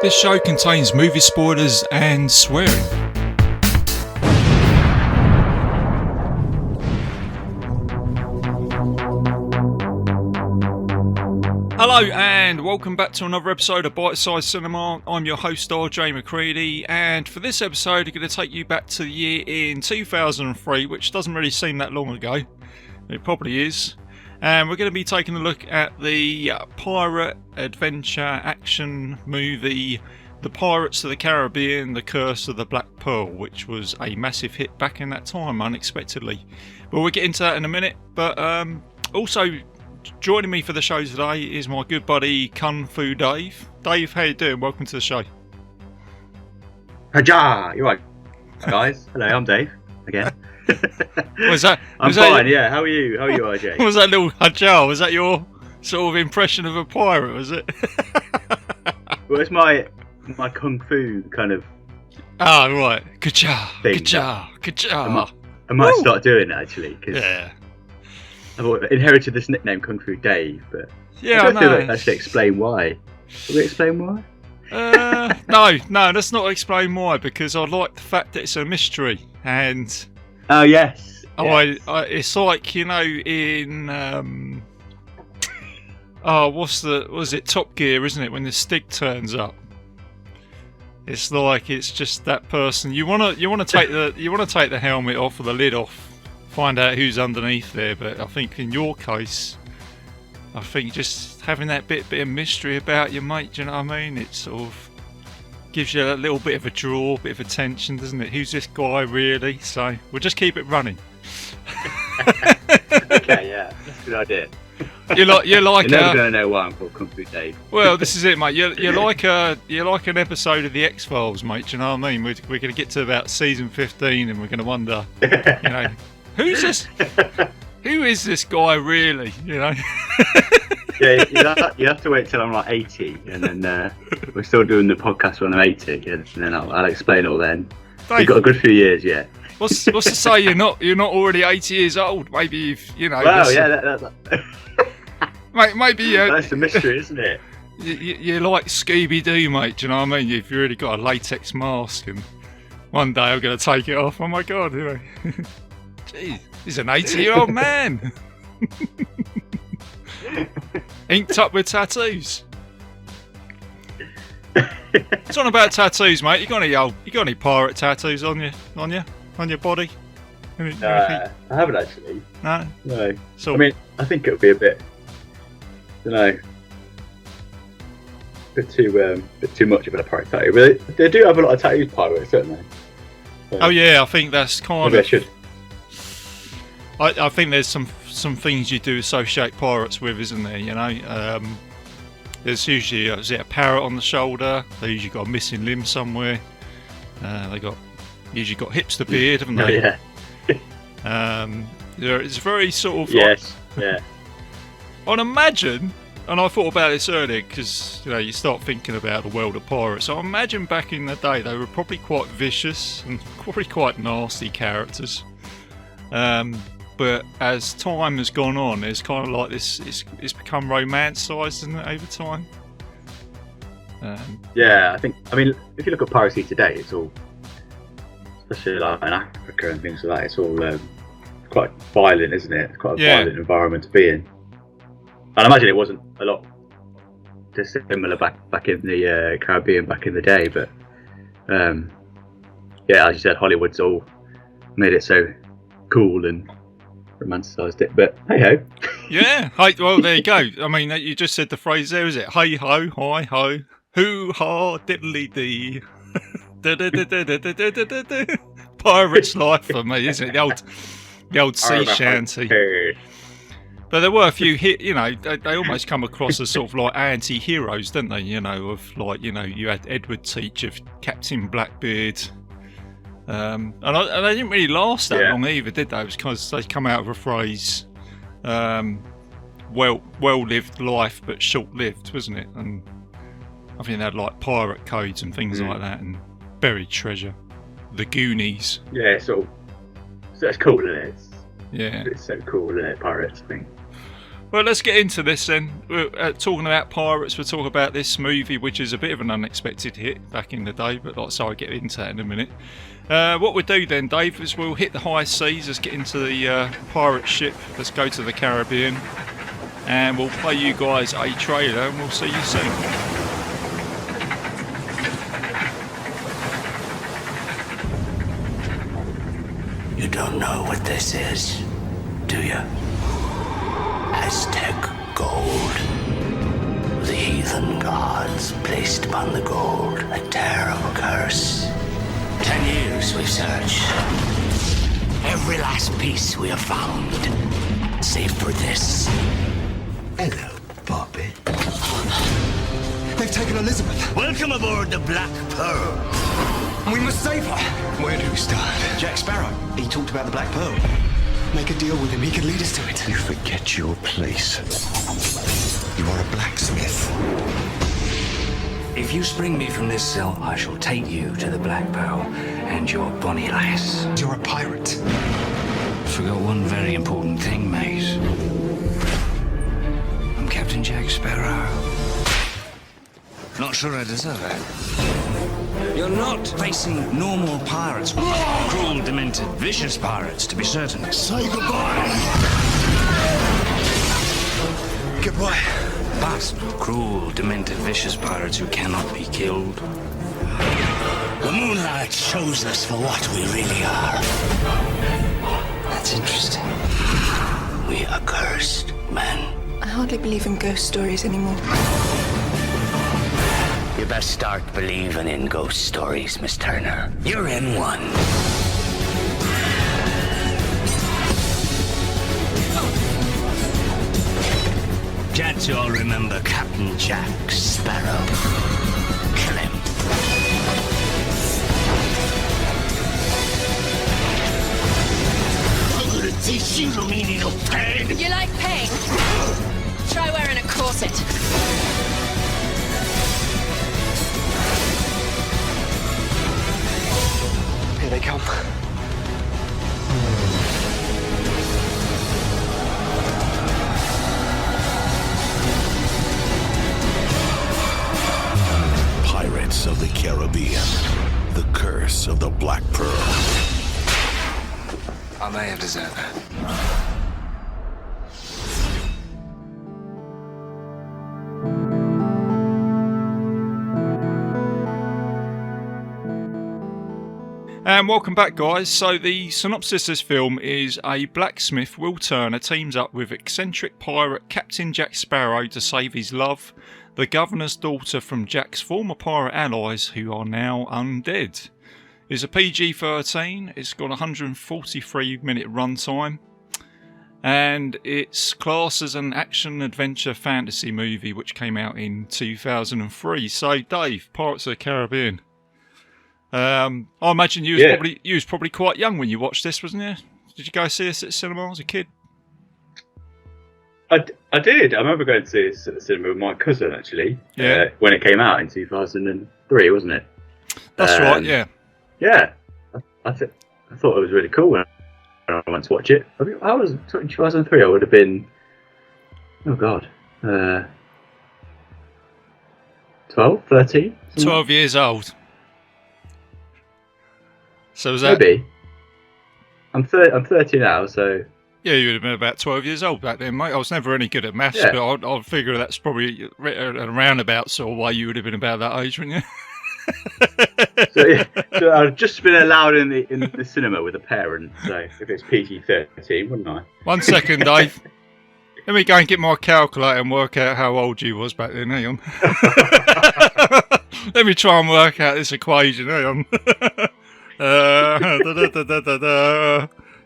This show contains movie spoilers and swearing. Hello and welcome back to another episode of Bitesize Cinema. I'm your host RJ McCready, and for this episode I'm going to take you back to the year in 2003, which doesn't really seem that long ago. It probably is. And we're going to be taking a look at the pirate adventure action movie The Pirates of the Caribbean, The Curse of the Black Pearl, which was a massive hit back in that time, unexpectedly. But we'll get into that in a minute. But also joining me for the show today is my good buddy Kung Fu Dave. Dave, how you doing? Welcome to the show. Haja! You're right, guys. Hello, I'm Dave again. I'm fine, yeah. How are you? How are you, RJ? Was that little Haja? Was that your sort of impression of a pirate, was it? Well, it's my kung fu kind of. Ah, right. Kacha, thing. kacha, kacha. I might start doing it actually, because yeah. I've inherited this nickname, Kung Fu Dave, but yeah, I don't know. feel actually explain why. Will we explain why? No, let's not explain why, because I like the fact that it's a mystery, and oh yes. It's like, you know, in was it Top Gear, isn't it, when the Stig turns up? It's like it's just that person. You wanna take the helmet off or the lid off, find out who's underneath there. But I think in your case, I think just having that bit of mystery about your mate, do you know what I mean? It sort of gives you a little bit of a draw, bit of attention, doesn't it? Who's this guy really? So we'll just keep it running. Okay, yeah, that's a good idea. You're never gonna know why I'm called Kung Fu Dave. Well, this is it, mate. You're like an episode of the X-Files, mate. Do you know what I mean? We're going to get to about season 15, and we're going to wonder, you know, who's this? Who is this guy really? You know? Yeah, you have to wait till I'm like 80, and then we're still doing the podcast when I'm 80, and then I'll explain it all then. Dave, you've got a good few years yet. What's to say you're not already 80 years old? Maybe you've, you know. Wow, yeah, mate, maybe that's the mystery, isn't it? You're like Scooby-Doo, mate. Do you know what I mean? You've really got a latex mask, and one day I'm going to take it off. Oh my god, you know. Jeez, he's an 80-year-old man. Inked up with tattoos. Talking about tattoos, mate. You got any pirate tattoos on your body? I haven't actually. No. So I mean, I think it would be a bit, a bit too much of a pirate tattoo. But they do have a lot of tattoos, pirates, don't they? So, oh yeah, I think that's kind maybe of. I should. I think there's some things you do associate pirates with, isn't there? You know, there's usually is it a parrot on the shoulder. They usually got a missing limb somewhere. They usually got hipster beard, haven't they? Oh, yeah. It's very sort of yes, yeah. I'd imagine, and I thought about this earlier because you know you start thinking about the world of pirates. So I imagine back in the day they were probably quite vicious and probably quite nasty characters. But as time has gone on, there's kind of like this. It's become romanticised, isn't it, over time? Yeah, I mean, if you look at piracy today, it's all, especially like in Africa and things like that, it's all quite violent, isn't it? It's quite a violent environment to be in. And I imagine it wasn't a lot dissimilar back in the Caribbean back in the day, but yeah, as you said, Hollywood's all made it so cool and romanticised it, but hey ho. Yeah, well there you go. I mean, you just said the phrase there, is it? Hey ho, hi ho, hoo ha, diddly dee. Pirate's life for me, isn't it? The old sea shanty. But there were a few you know, they almost come across as sort of like anti-heroes, don't they? You know, of like, you know, you had Edward Teach of Captain Blackbeard. And they didn't really last that long either, did they? It was because they come out of a phrase, well-lived life, but short-lived, wasn't it? And I think they had like pirate codes and things like that, and buried treasure, the Goonies. Yeah, so it's cool, isn't it? Yeah, it's so cool, isn't it? Pirates thing. Well, let's get into this then. We're talking about pirates. We'll talk about this movie, which is a bit of an unexpected hit back in the day, but so I'll get into that in a minute. What we'll do then, Dave, is we'll hit the high seas. Let's get into the pirate ship. Let's go to the Caribbean. And we'll play you guys a trailer, and we'll see you soon. You don't know what this is, do you? Aztec gold. The heathen gods placed upon the gold a terrible curse. 10 years we've searched. Every last piece we have found, save for this. Hello, Bobby. They've taken Elizabeth. Welcome aboard the Black Pearl. We must save her. Where do we start? Jack Sparrow. He talked about the Black Pearl. Make a deal with him. He can lead us to it. You forget your place. You are a blacksmith. If you spring me from this cell, I shall take you to the Black Pearl and your bonny lass. You're a pirate. Forgot one very important thing, mate. I'm Captain Jack Sparrow. Not sure I deserve it. You're not facing normal pirates. Cruel, demented, vicious pirates, to be certain. Say goodbye. Goodbye. But cruel, demented, vicious pirates who cannot be killed. The moonlight shows us for what we really are. That's interesting. We are cursed men. I hardly believe in ghost stories anymore. You best start believing in ghost stories, Miss Turner. You're in one. Gents, you all remember Captain Jack Sparrow. Kill him. I'm gonna teach you the meaning of pain. You like pain? Try wearing a corset. Here they come. Pirates of the Caribbean. The curse of the Black Pearl. I may have deserved that. And welcome back, guys. So the synopsis of this film is a blacksmith, Will Turner, teams up with eccentric pirate Captain Jack Sparrow to save his love, the governor's daughter from Jack's former pirate allies who are now undead. It's a PG-13, it's got a 143-minute runtime, and it's classed as an action-adventure fantasy movie which came out in 2003. So, Dave, Pirates of the Caribbean. I imagine you was probably quite young when you watched this, wasn't you? Did you go see this at the cinema as a kid? I did. I remember going to see this at the cinema with my cousin, actually. Yeah. When it came out in 2003, wasn't it? That's right, yeah. Yeah. I thought it was really cool when I went to watch it. I was in 2003. I would have been, oh God, 12, 13? 12 years old. So was that... Maybe. I'm 30 now, so... Yeah, you would have been about 12 years old back then, mate. I was never any good at maths, Yeah. but I'd figure that's probably a roundabout sort of way you would have been about that age, wouldn't you? So I've just been allowed in the cinema with a parent, so if it's PG-13, wouldn't I? 1 second, Dave. Let me go and get my calculator and work out how old you was back then. Hang on. Let me try and work out this equation. Hang on.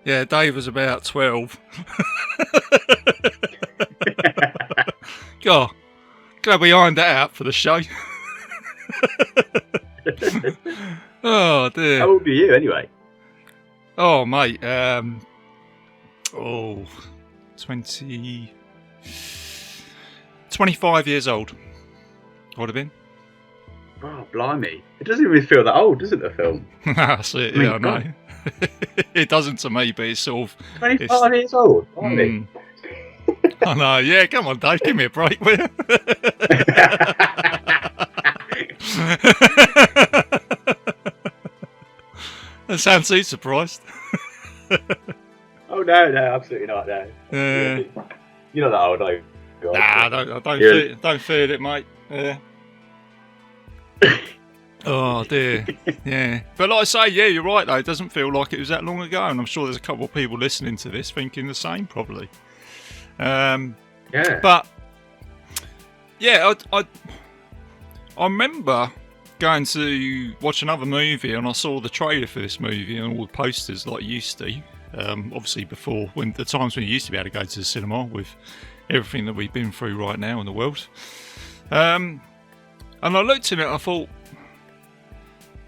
Yeah, Dave was about 12. God, glad we ironed that out for the show. Oh dear. How old are you anyway? Oh mate, 25 years old. I would have been. Oh, blimey. It doesn't even feel that old, does it, the film? That's it, I mean, yeah, I know. It doesn't to me, but it's sort of... 25 years old? Blimey. I know, yeah, come on, Dave, give me a break, will you? That sounds too surprised. Oh no, absolutely not. No. You're not that old, are you? Nah, don't feel it, mate. Yeah. Oh dear, yeah. But like I say, yeah, you're right though. It doesn't feel like it was that long ago, and I'm sure there's a couple of people listening to this thinking the same, probably. Yeah. But yeah, I remember going to watch another movie, and I saw the trailer for this movie and all the posters like you used to. Obviously, before when the times when you used to be able to go to the cinema with everything that we've been through right now in the world. And I looked at it and I thought,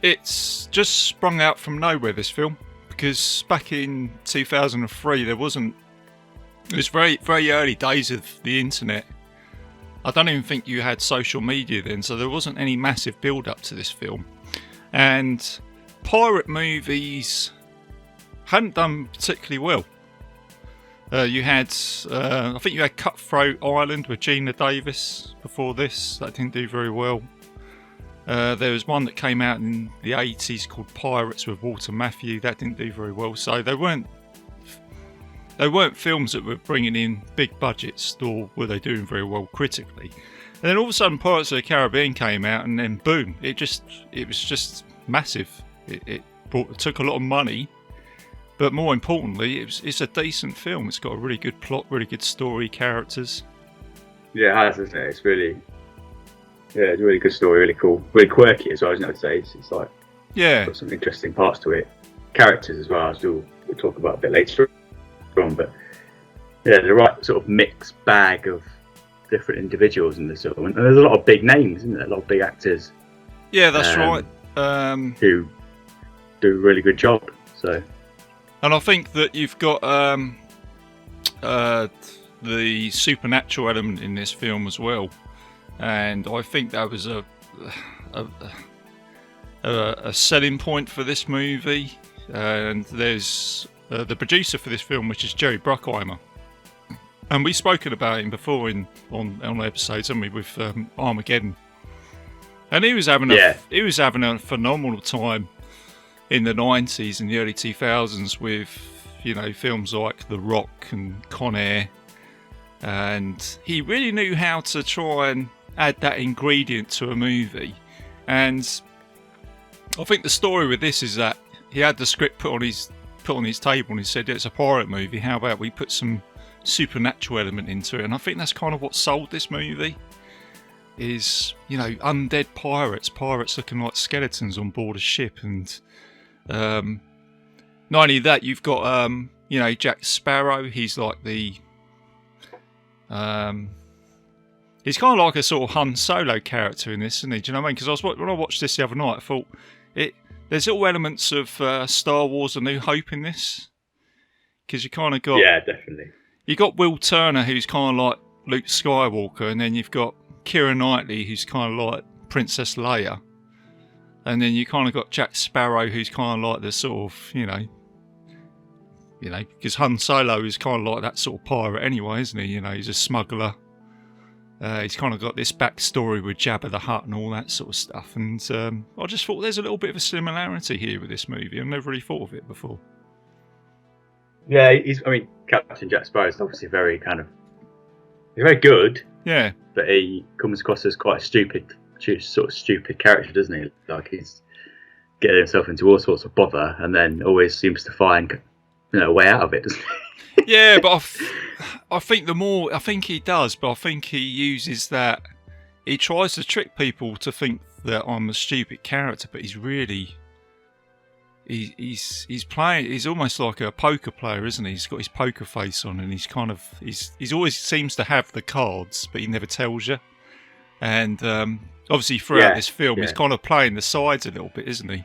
it's just sprung out from nowhere, this film, because back in 2003 it was very, very early days of the internet. I don't even think you had social media then, so there wasn't any massive build up to this film. And pirate movies hadn't done particularly well. You had, I think you had Cutthroat Island with Gina Davis before this. That didn't do very well. There was one that came out in the 80s called Pirates with Walter Matthau. That didn't do very well. So they weren't films that were bringing in big budgets, nor were they doing very well critically. And then all of a sudden Pirates of the Caribbean came out, and then boom, it was just massive. It took a lot of money. But more importantly, it's a decent film. It's got a really good plot, really good story, characters. Yeah, it has, isn't it? It's it's a really good story, really cool, really quirky as well, isn't it? I'd say it's like got some interesting parts to it, characters as well, as we'll talk about a bit later on. But yeah, the right sort of mixed bag of different individuals in this film, and there's a lot of big names, isn't there? A lot of big actors. Yeah, that's right. Who do a really good job. So. And I think that you've got the supernatural element in this film as well, and I think that was a selling point for this movie. And there's the producer for this film, which is Jerry Bruckheimer, and we've spoken about him before on episodes, haven't we, with Armageddon. And he was having a phenomenal time in the 90s and the early 2000s with, films like The Rock and Con Air. And he really knew how to try and add that ingredient to a movie. And I think the story with this is that he had the script put on his table and he said, it's a pirate movie, how about we put some supernatural element into it? And I think that's kind of what sold this movie. Is, undead pirates looking like skeletons on board a ship. And not only that, you've got Jack Sparrow. He's like the he's kind of like a sort of Han Solo character in this, isn't he? Do you know what I mean? Because when I watched this the other night, I thought there's little elements of Star Wars: A New Hope in this, because you kind of got definitely. You got Will Turner, who's kind of like Luke Skywalker, and then you've got Keira Knightley, who's kind of like Princess Leia. And then you kind of got Jack Sparrow, who's kind of like the sort of, because Han Solo is kind of like that sort of pirate anyway, isn't he? He's a smuggler. He's kind of got this backstory with Jabba the Hutt and all that sort of stuff. And I just thought there's a little bit of a similarity here with this movie. I've never really thought of it before. Yeah, Captain Jack Sparrow is obviously he's very good. Yeah. But he comes across as quite a stupid character, doesn't he? Like he's getting himself into all sorts of bother, and then always seems to find a way out of it, doesn't he? Yeah, but I think he does, but I think he uses that. He tries to trick people to think that I'm a stupid character, but he's really. He's playing. He's almost like a poker player, isn't he? He's got his poker face on, and he's always seems to have the cards, but he never tells you. And obviously throughout this film, he's kind of playing the sides a little bit, isn't he?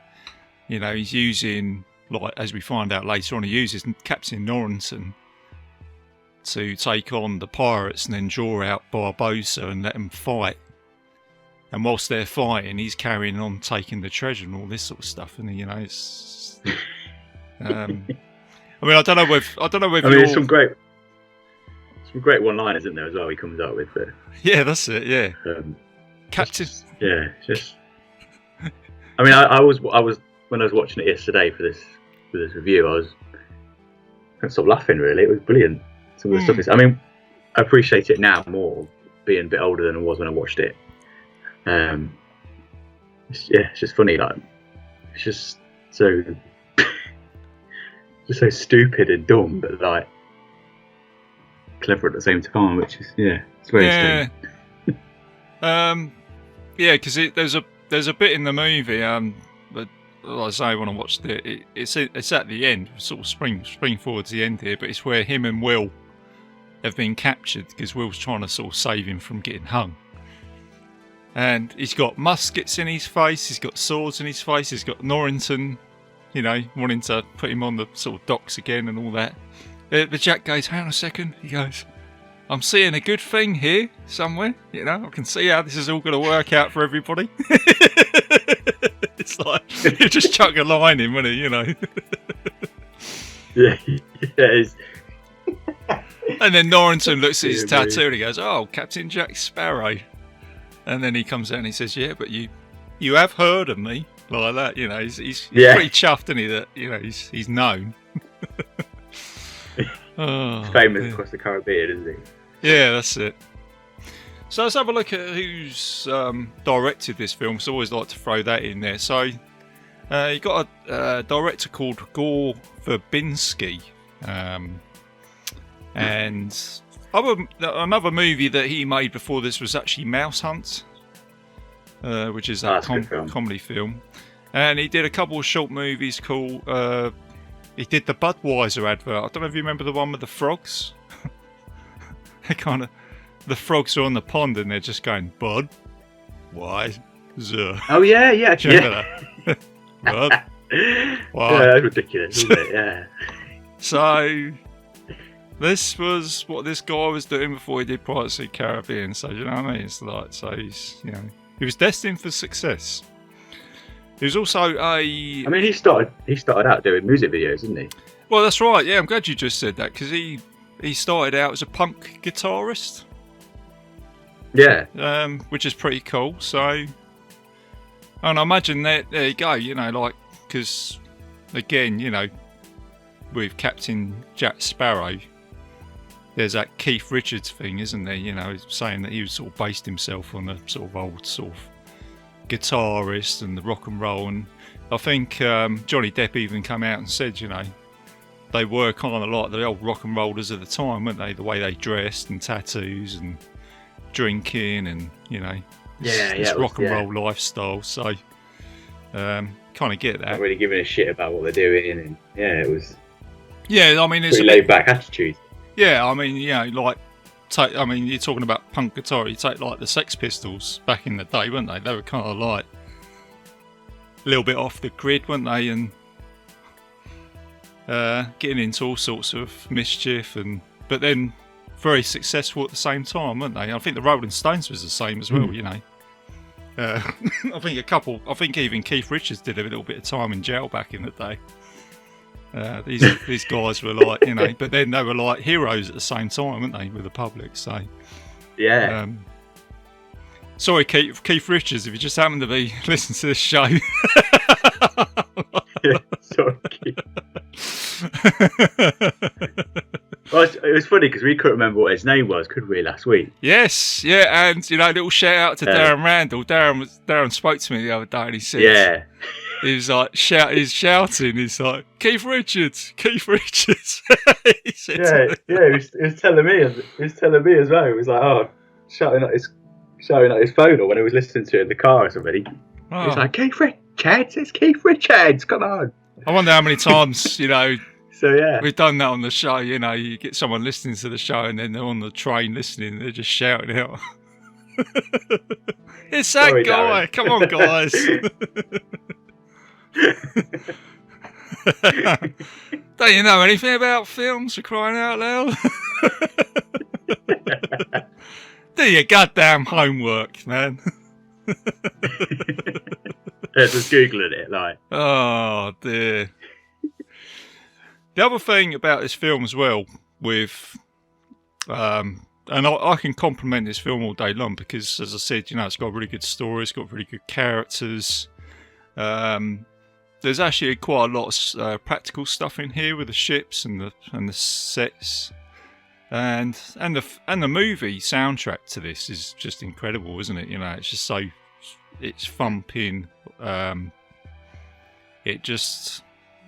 He's using, like as we find out later on, he uses Captain Norrington to take on the pirates and then draw out Barbosa and let them fight. And whilst they're fighting, he's carrying on taking the treasure and all this sort of stuff. And it's, I don't know whether there's some great some great one-liners, isn't there, as well? He comes up with Yeah, that's it. Yeah, Captain. Just. I mean, I was when I was watching it yesterday for this review, I couldn't stop laughing. Really, it was brilliant. Some of the stuff is. I mean, I appreciate it now more, being a bit older than I was when I watched it. It's just funny. Like, it's just so stupid and dumb, but like clever at the same time, which is it's very strange. Because there's a bit in the movie, but like I say, when I watched it, it's at the end, sort of spring forward to the end here, but it's where him and Will have been captured because Will's trying to sort of save him from getting hung. And he's got muskets in his face, he's got swords in his face, he's got Norrington, wanting to put him on the sort of docks again and all that. But Jack goes, hang on a second, he goes, I'm seeing a good thing here somewhere, I can see how this is all going to work out for everybody. It's like, you just chuck a line in, wouldn't you, Yeah, And then Norrington looks at his tattoo and he goes, oh, Captain Jack Sparrow. And then he comes out and he says, yeah, but you have heard of me, like that, he's pretty chuffed, isn't he, that, he's known. He's famous across the Caribbean, isn't he? Yeah, that's it. So let's have a look at who's directed this film. So I always like to throw that in there. So you got a director called Gore Verbinski, and another movie that he made before this was actually Mouse Hunt, which is a comedy film. And he did a couple of short movies called. He did the Budweiser advert. I don't know if you remember the one with the frogs. The frogs are on the pond and they're just going, Bud, why? Oh yeah. Bud, why? Yeah, that's ridiculous, isn't it? Yeah. So this was what this guy was doing before he did Pirates of the Caribbean. So you know what I mean? It's like, so he's, he was destined for success. He was also I mean, he started out doing music videos, didn't he? Well, that's right. Yeah, I'm glad you just said that because he started out as a punk guitarist. Yeah. Which is pretty cool. So, and I imagine that there you go. Like because again, with Captain Jack Sparrow, there's that Keith Richards thing, isn't there? Saying that he was sort of based himself on a sort of old sort of guitarist and the rock and roll, and I think Johnny Depp even come out and said, they were kind of like the old rock and rollers of the time, weren't they? The way they dressed and tattoos and drinking and this rock and roll lifestyle. So kind of get that. Not really giving a shit about what they're doing, and it was. Yeah, I mean, it's pretty laid back attitude. Yeah, I mean, you're talking about punk guitar. You take like the Sex Pistols back in the day, weren't they? They were kind of like a little bit off the grid, weren't they? And getting into all sorts of mischief, but then very successful at the same time, weren't they? I think the Rolling Stones was the same as well. I think even Keith Richards did a little bit of time in jail back in the day. These guys were like, but then they were like heroes at the same time, weren't they, with the public? So, yeah. Sorry, Keith Richards, if you just happen to be listening to this show. Sorry, Keith. Well, it was funny because we couldn't remember what his name was, could we, last week? Yes, yeah, and little shout out to Darren Randall. Darren spoke to me the other day and he said, he was like, he's shouting, he's like, Keith Richards. He said he was telling me as well. He was like, shouting at his phone, or when he was listening to it in the car or something. He was like, Keith Richards, it's Keith Richards, come on. I wonder how many times, So yeah, we've done that on the show. You get someone listening to the show and then they're on the train listening and they're just shouting out, it's that guy, Darren. Come on guys. Don't you know anything about films, for crying out loud? Do your goddamn homework, man. Just googling it, like. Oh dear. The other thing about this film as well, with And I can compliment this film all day long because, as I said, it's got a really good story, it's got really good characters. There's actually quite a lot of practical stuff in here with the ships and the sets, and the movie soundtrack to this is just incredible, isn't it? It's just it's thumping. It just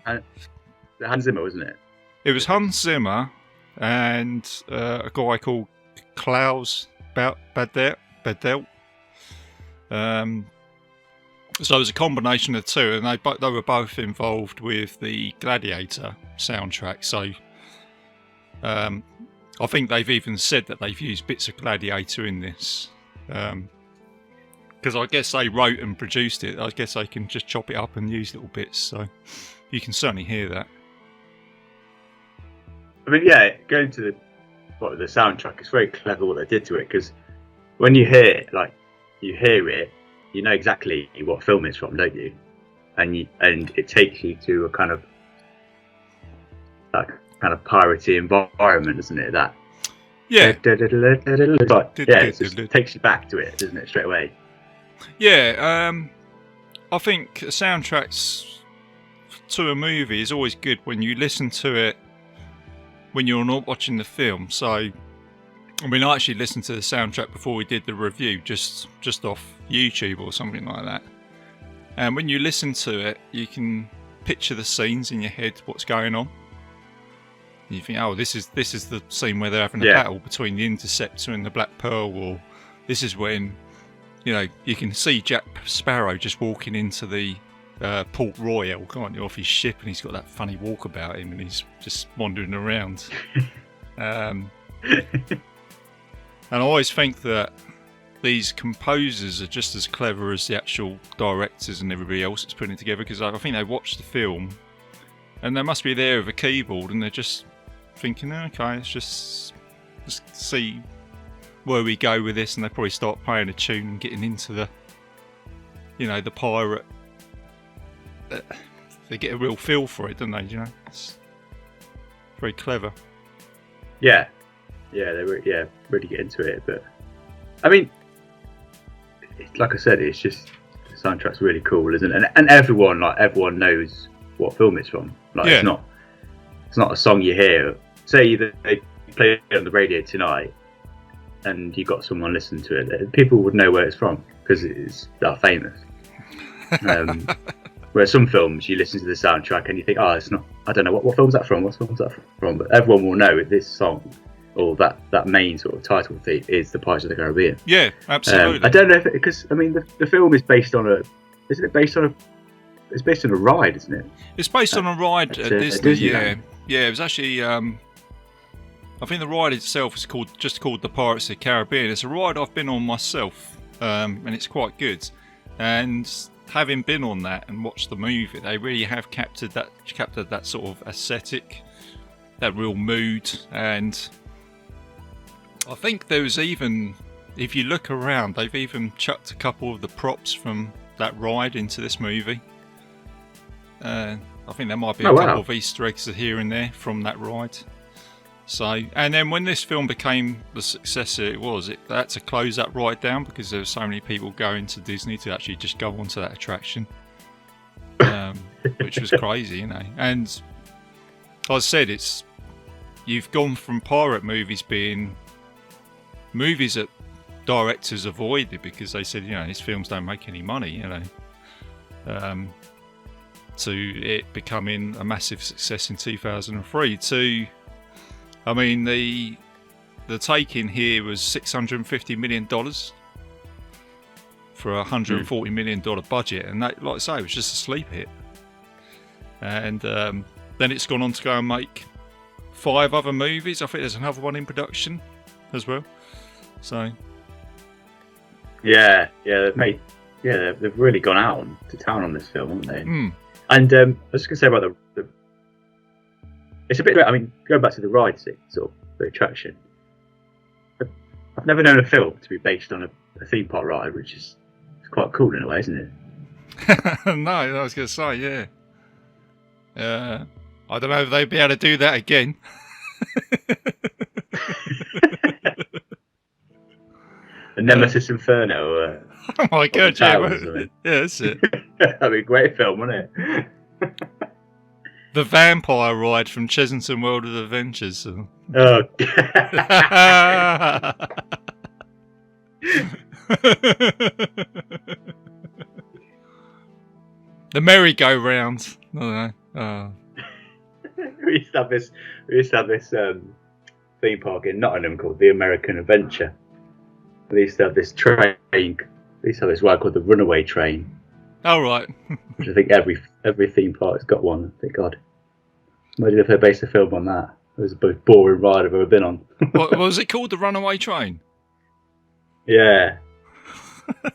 Hans Zimmer, wasn't it? It was Hans Zimmer and a guy called Klaus Badelt. So it was a combination of the two, and they were both involved with the Gladiator soundtrack. So I think they've even said that they've used bits of Gladiator in this. Because I guess they wrote and produced it. I guess they can just chop it up and use little bits. So you can certainly hear that. I mean, yeah, going to the soundtrack, it's very clever what they did to it, because when you hear it, you know exactly what film it's from, don't you? And it takes you to a kind of piratey environment, doesn't it? That it takes you back to it, doesn't it, straight away? Yeah, I think soundtracks to a movie is always good when you listen to it when you're not watching the film. So, I mean, I actually listened to the soundtrack before we did the review, just off YouTube or something like that. And when you listen to it, you can picture the scenes in your head, what's going on. And you think, oh, this is the scene where they're having a battle between the Interceptor and the Black Pearl, or this is when, you can see Jack Sparrow just walking into the Port Royal, can't you, off his ship, and he's got that funny walk about him, and he's just wandering around. And I always think that these composers are just as clever as the actual directors and everybody else that's putting it together, because I think they watch the film and they must be there with a keyboard and they're just thinking, okay, let's just see where we go with this, and they probably start playing a tune and getting into the pirate. They get a real feel for it, don't they? It's very clever. Yeah, they really get into it. But I mean, like I said, it's just the soundtrack's really cool, isn't it? And everyone knows what film it's from. It's not a song you hear. Say that they play it on the radio tonight, and you got someone listening to it. People would know where it's from because it's that famous. Whereas some films, you listen to the soundtrack and you think, it's not. I don't know what film's that from. What film's that from? But everyone will know this song, or that main sort of title theme is the Pirates of the Caribbean. Yeah, absolutely. I don't know if because I mean the film is based on a. Isn't it based on a? It's based on a ride, isn't it? It's based on a ride at Disney. Yeah. It was actually. I think the ride itself is called the Pirates of the Caribbean. It's a ride I've been on myself, and it's quite good. And having been on that and watched the movie, they really have captured that sort of aesthetic, that real mood. And I think there was even, if you look around, they've even chucked a couple of the props from that ride into this movie. I think there might be a couple of Easter eggs here and there from that ride. So, and then when this film became the success it was, they had to close that ride down because there were so many people going to Disney to actually just go onto that attraction, which was crazy, And as I said, you've gone from pirate movies being movies that directors avoided because they said, these films don't make any money, to it becoming a massive success in 2003 to. I mean, the take-in here was $650 million for a $140 million budget, and that, like I say, it was just a sleep hit. And then it's gone on to go and make 5 other movies. I think there's another one in production as well. So, they've really gone out to town on this film, haven't they? And I was just going to say about the it's a bit. I mean, going back to the ride scene, sort of the attraction. I've never known a film to be based on a theme park ride, which is quite cool in a way, isn't it? No, I was going to say, yeah. I don't know if they'd be able to do that again. Nemesis Inferno. Oh my god, yeah. Towers, Yeah, that's it. That'd be a great film, wouldn't it? The Vampire Ride from Chesington World of Adventures. Oh. The merry-go-round. I don't know. Oh. We used to have this theme park in Nottingham called the American Adventure. We used to have this train. We used to have this ride called the Runaway Train. Oh, right. Which I think every theme park's got one. Thank God. Imagine if they based a film on that. It was the most boring ride I've ever been on. What was it called? The Runaway Train? Yeah.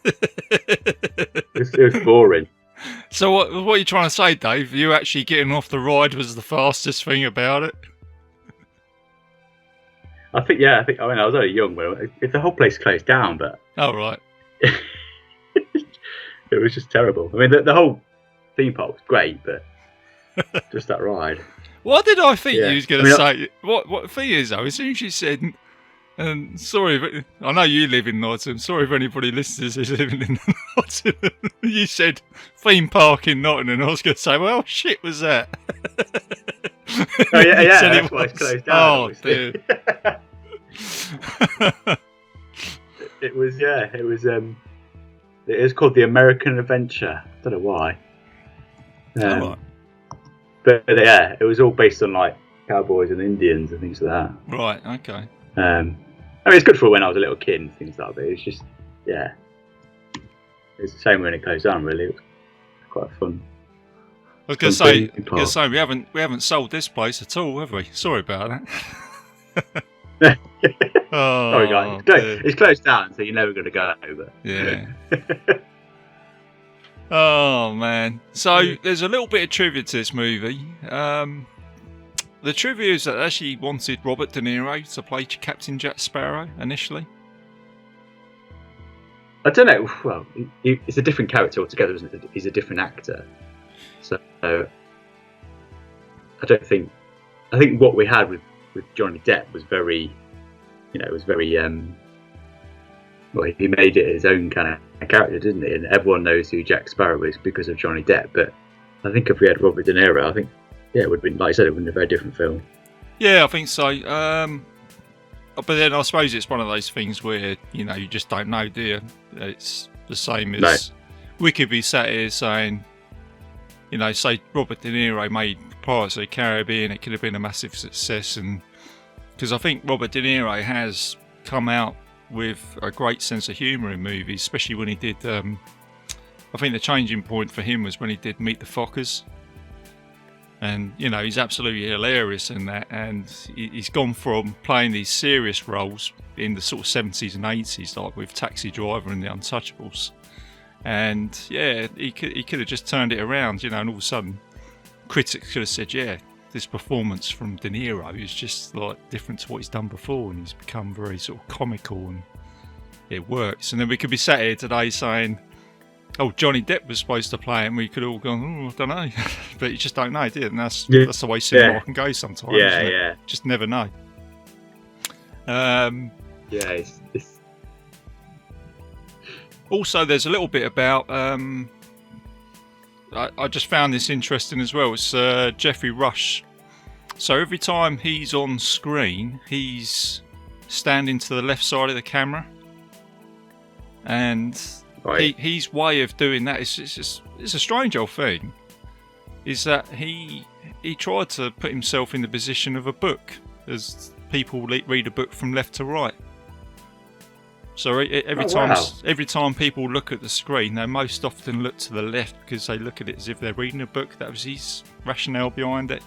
It was boring. So what are you trying to say, Dave? You actually getting off the ride was the fastest thing about it? I mean, I was only young, but if the whole place closed down, but... Oh, right. It was just terrible. I mean, the whole theme park was great, but just that ride. What did I think you was going to say? What the thing is, though, as soon as you said... And sorry, but I know you live in Nottingham. Sorry if anybody listens is living in Nottingham. You said theme park in Nottingham. I was going to say, well, shit was that? Oh, yeah, that's why it's closed down. Oh, dear. It is called the American Adventure. I don't know why. Right. But yeah, it was all based on like cowboys and Indians and things like that. Right, okay. I mean, it's good for when I was a little kid and things like that, but it's just, yeah. It's the same when it goes on, really. It was quite fun. I was going to say, we haven't sold this place at all, have we? Sorry about that. Oh, sorry, guys. It's closed down, so you're never going to go over. Yeah. Oh, man. So, there's a little bit of trivia to this movie. The trivia is that they actually wanted Robert De Niro to play Captain Jack Sparrow initially. I don't know. Well, it's a different character altogether, isn't it? He's a different actor. So, I don't think... I think what we had with Johnny Depp was very... well, he made it his own kind of character, didn't he? And everyone knows who Jack Sparrow is because of Johnny Depp. But I think if we had Robert De Niro, I think... Yeah, it would have been, like I said, it would have been a very different film. Yeah, I think so. But then I suppose it's one of those things where, you just don't know, do you? It's the same as... We could be sat here saying, say Robert De Niro made Pirates of the Caribbean, it could have been a massive success. And because I think Robert De Niro has come out with a great sense of humour in movies, especially when he did... I think the changing point for him was when he did Meet the Fockers. And, he's absolutely hilarious in that. And he's gone from playing these serious roles in the sort of 70s and 80s, like with Taxi Driver and The Untouchables. And, yeah, he could have just turned it around, and all of a sudden critics could have said, yeah, this performance from De Niro is just, like, different to what he's done before. And he's become very sort of comical and it works. And then we could be sat here today saying... Oh, Johnny Depp was supposed to play it, and we could all go, I don't know. But you just don't know, do you? And that's the way cinema can go sometimes. Yeah, yeah. Just never know. It's... Also, there's a little bit about... I just found this interesting as well. It's Geoffrey Rush. So every time he's on screen, he's standing to the left side of the camera. And... Right. His way of doing that is it's a strange old thing. Is that he tried to put himself in the position of a book, as people read a book from left to right. So every time people look at the screen, they most often look to the left because they look at it as if they're reading a book. That was his rationale behind it.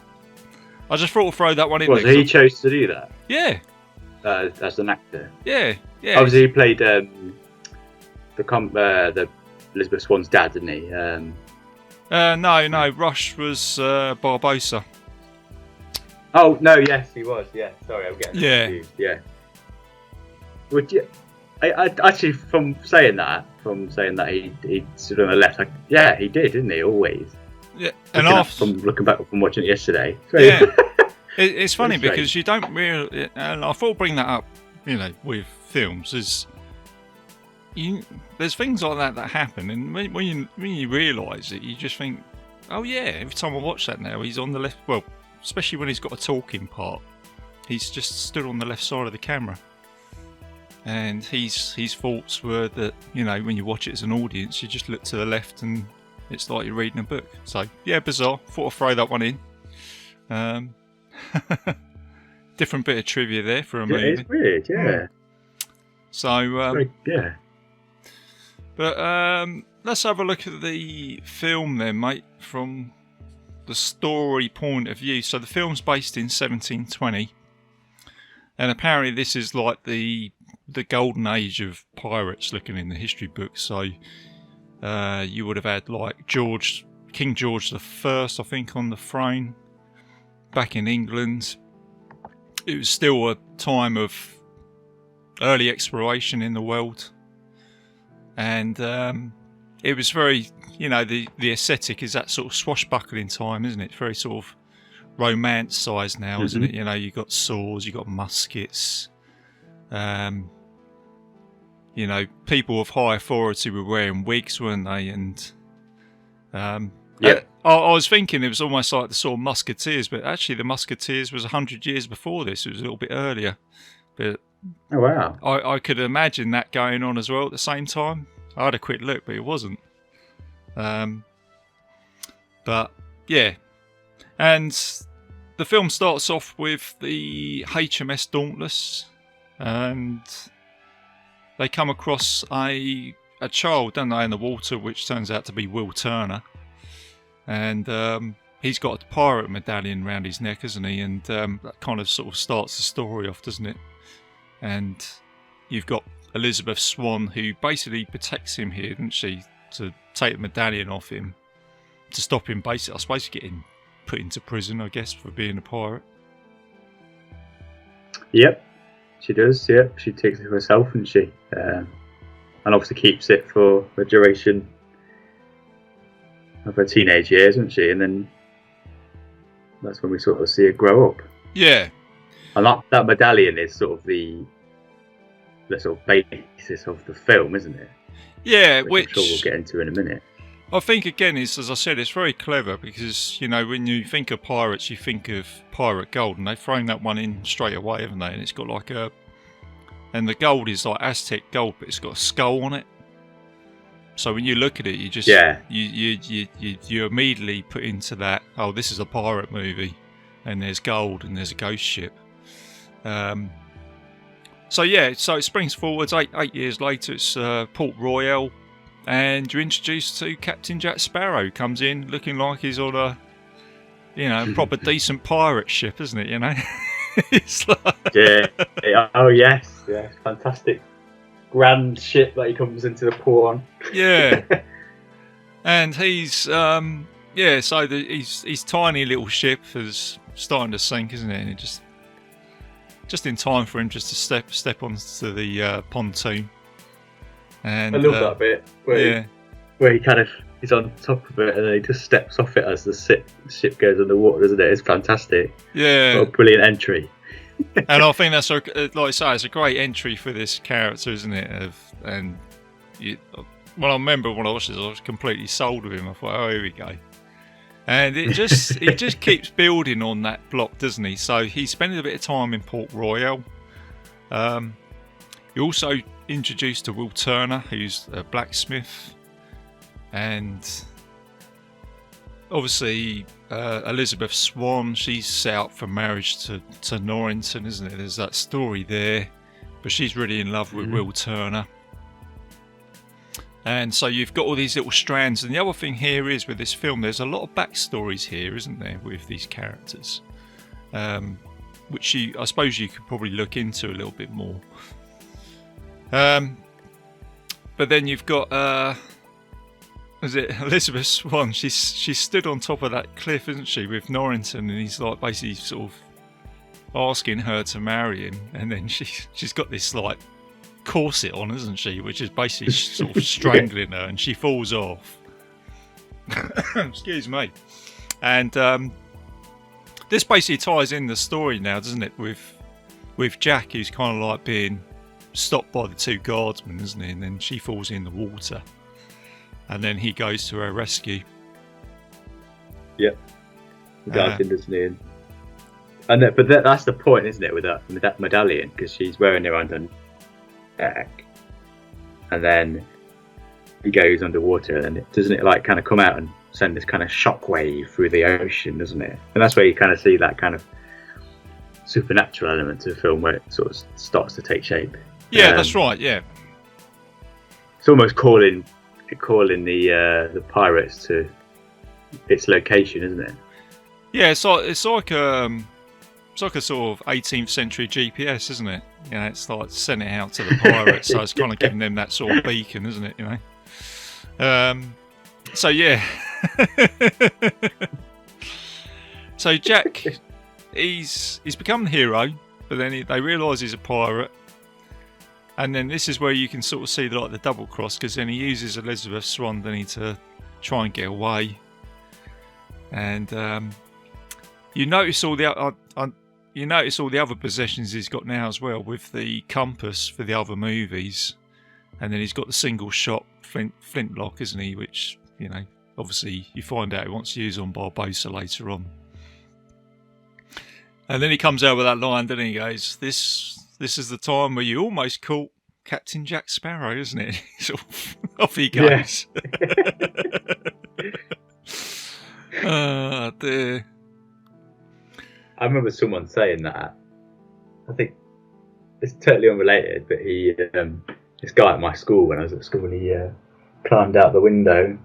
I just thought I'd throw that one in. Well, so he chose to do that. Yeah. As an actor. Yeah. Obviously, he played. The Elizabeth Swan's dad, didn't he? No. Rush was Barbosa. Oh no, yes, he was. Yeah, sorry, I'm getting confused. Yeah. Would you? I actually, from saying that he stood on the left. He did, didn't he? Always. Yeah, and from looking back from watching it yesterday. Yeah. It's funny because you don't really. And I thought I'd bring that up. With films is. there's things like that happen, and when you realise it, you just think, oh yeah. Every time I watch that now, he's on the left. Well, especially when he's got a talking part, he's just stood on the left side of the camera. And his thoughts were that, when you watch it as an audience, you just look to the left and it's like you're reading a book. So, yeah, bizarre. Thought I'd throw that one in. Different bit of trivia there for a movie. It's weird, yeah. So, yeah. But let's have a look at the film then, mate, from the story point of view. So the film's based in 1720. And apparently this is like the golden age of pirates, looking in the history books. So you would have had like King George the First, I think, on the throne back in England. It was still a time of early exploration in the world, and it was very, the aesthetic is that sort of swashbuckling time, isn't it? Very sort of romanticised now, isn't it? You've got swords, you've got muskets. People of high authority were wearing wigs, weren't they? And I was thinking it was almost like the sort of Musketeers, but actually the Musketeers was 100 years before this. It was a little bit earlier. But oh wow! I could imagine that going on as well at the same time. I had a quick look, but it wasn't. But yeah, and the film starts off with the HMS Dauntless, and they come across a child, don't they, in the water, which turns out to be Will Turner. And he's got a pirate medallion around his neck, hasn't he? And that kind of sort of starts the story off, doesn't it? And you've got Elizabeth Swan, who basically protects him here, doesn't she? To take the medallion off him, to stop him, basically, I suppose, getting put into prison, I guess, for being a pirate. Yep, she does. Yep, she takes it herself, and she, and obviously keeps it for the duration of her teenage years, isn't she? And then that's when we sort of see her grow up. Yeah. And that medallion is sort of the sort of basis of the film, isn't it? Yeah, which I'm sure we'll get into in a minute. I think, again, as I said, it's very clever because, when you think of pirates, you think of pirate gold, and they've thrown that one in straight away, haven't they? And it's got like and the gold is like Aztec gold, but it's got a skull on it. So when you look at it, you just you immediately put into that, oh, this is a pirate movie, and there's gold and there's a ghost ship. So it springs forwards 8 years later. It's Port Royal, and you're introduced to Captain Jack Sparrow. Comes in looking like he's on a proper decent pirate ship, isn't it? It's like... yeah. Oh yes, fantastic. Grand ship that he comes into the port on. Yeah. And he's so his tiny little ship is starting to sink, isn't it? And it just in time for him just to step onto the pontoon. And I love that bit where he kind of he's on top of it and then he just steps off it as the ship goes underwater, isn't it? It's fantastic. Yeah. What a brilliant entry. And I think that's, like I say, it's a great entry for this character, isn't it? Well, I remember when I watched this, I was completely sold with him. I thought, oh, here we go. And it just keeps building on that block, doesn't he? So he's spending a bit of time in Port Royal. You're also introduced to Will Turner, who's a blacksmith, and obviously Elizabeth Swan, she's set out for marriage to Norrington, isn't it? There's that story there, but she's really in love with Will Turner. And so you've got all these little strands. And the other thing here is, with this film, there's a lot of backstories here, isn't there, with these characters, which I suppose you could probably look into a little bit more. But then you've got Elizabeth Swan? She's stood on top of that cliff, isn't she, with Norrington, and he's like basically sort of asking her to marry him, and then she's got this like corset on, isn't she, which is basically sort of strangling her, and she falls off. Excuse me. And this basically ties in the story now, doesn't it, with Jack, who's kind of like being stopped by the two guardsmen, isn't he? And then she falls in the water, and then he goes to her rescue. Yep. The guardian, doesn't he? But that's the point, isn't it, with that medallion, because she's wearing it around her neck, and then he goes underwater, and doesn't it like kind of come out and send this kind of shockwave through the ocean, doesn't it? And that's where you kind of see that kind of supernatural element to the film, where it sort of starts to take shape. Yeah, that's right. Yeah, it's almost calling the pirates to its location, isn't it? Yeah, it's like a sort of 18th century GPS, isn't it? You know, it's like sending it out to the pirates, so it's kind of giving them that sort of beacon, isn't it? You know. So yeah. So Jack, he's become the hero, but then they realise he's a pirate, and then this is where you can sort of see like the double cross, because then he uses Elizabeth Swan, then he to try and get away, and you notice all the other possessions he's got now as well, with the compass for the other movies, and then he's got the single shot flintlock, isn't he? Which, you know, obviously you find out he wants to use on Barbosa later on. And then he comes out with that line, doesn't he? He goes, "This is the time where you almost caught Captain Jack Sparrow, isn't it?" So off he goes. Oh dear. I remember someone saying that. I think it's totally unrelated, but this guy at my school, when I was at school, he climbed out the window.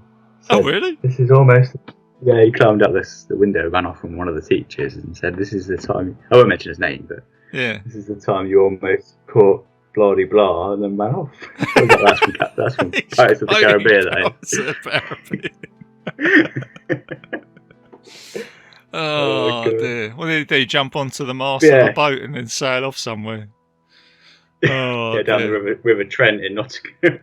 Oh, really? This is almost... Yeah, he climbed out the window, ran off from one of the teachers, and said, "This is the time..." I won't mention his name, but... Yeah. "This is the time you almost caught blah-de-blah," and then ran off. I was like, that's from Pirates of the Caribbean, Oh dear. What did he do? Jump onto the mast of the boat and then sail off somewhere? Oh, yeah, down the River Trent in Nottingham.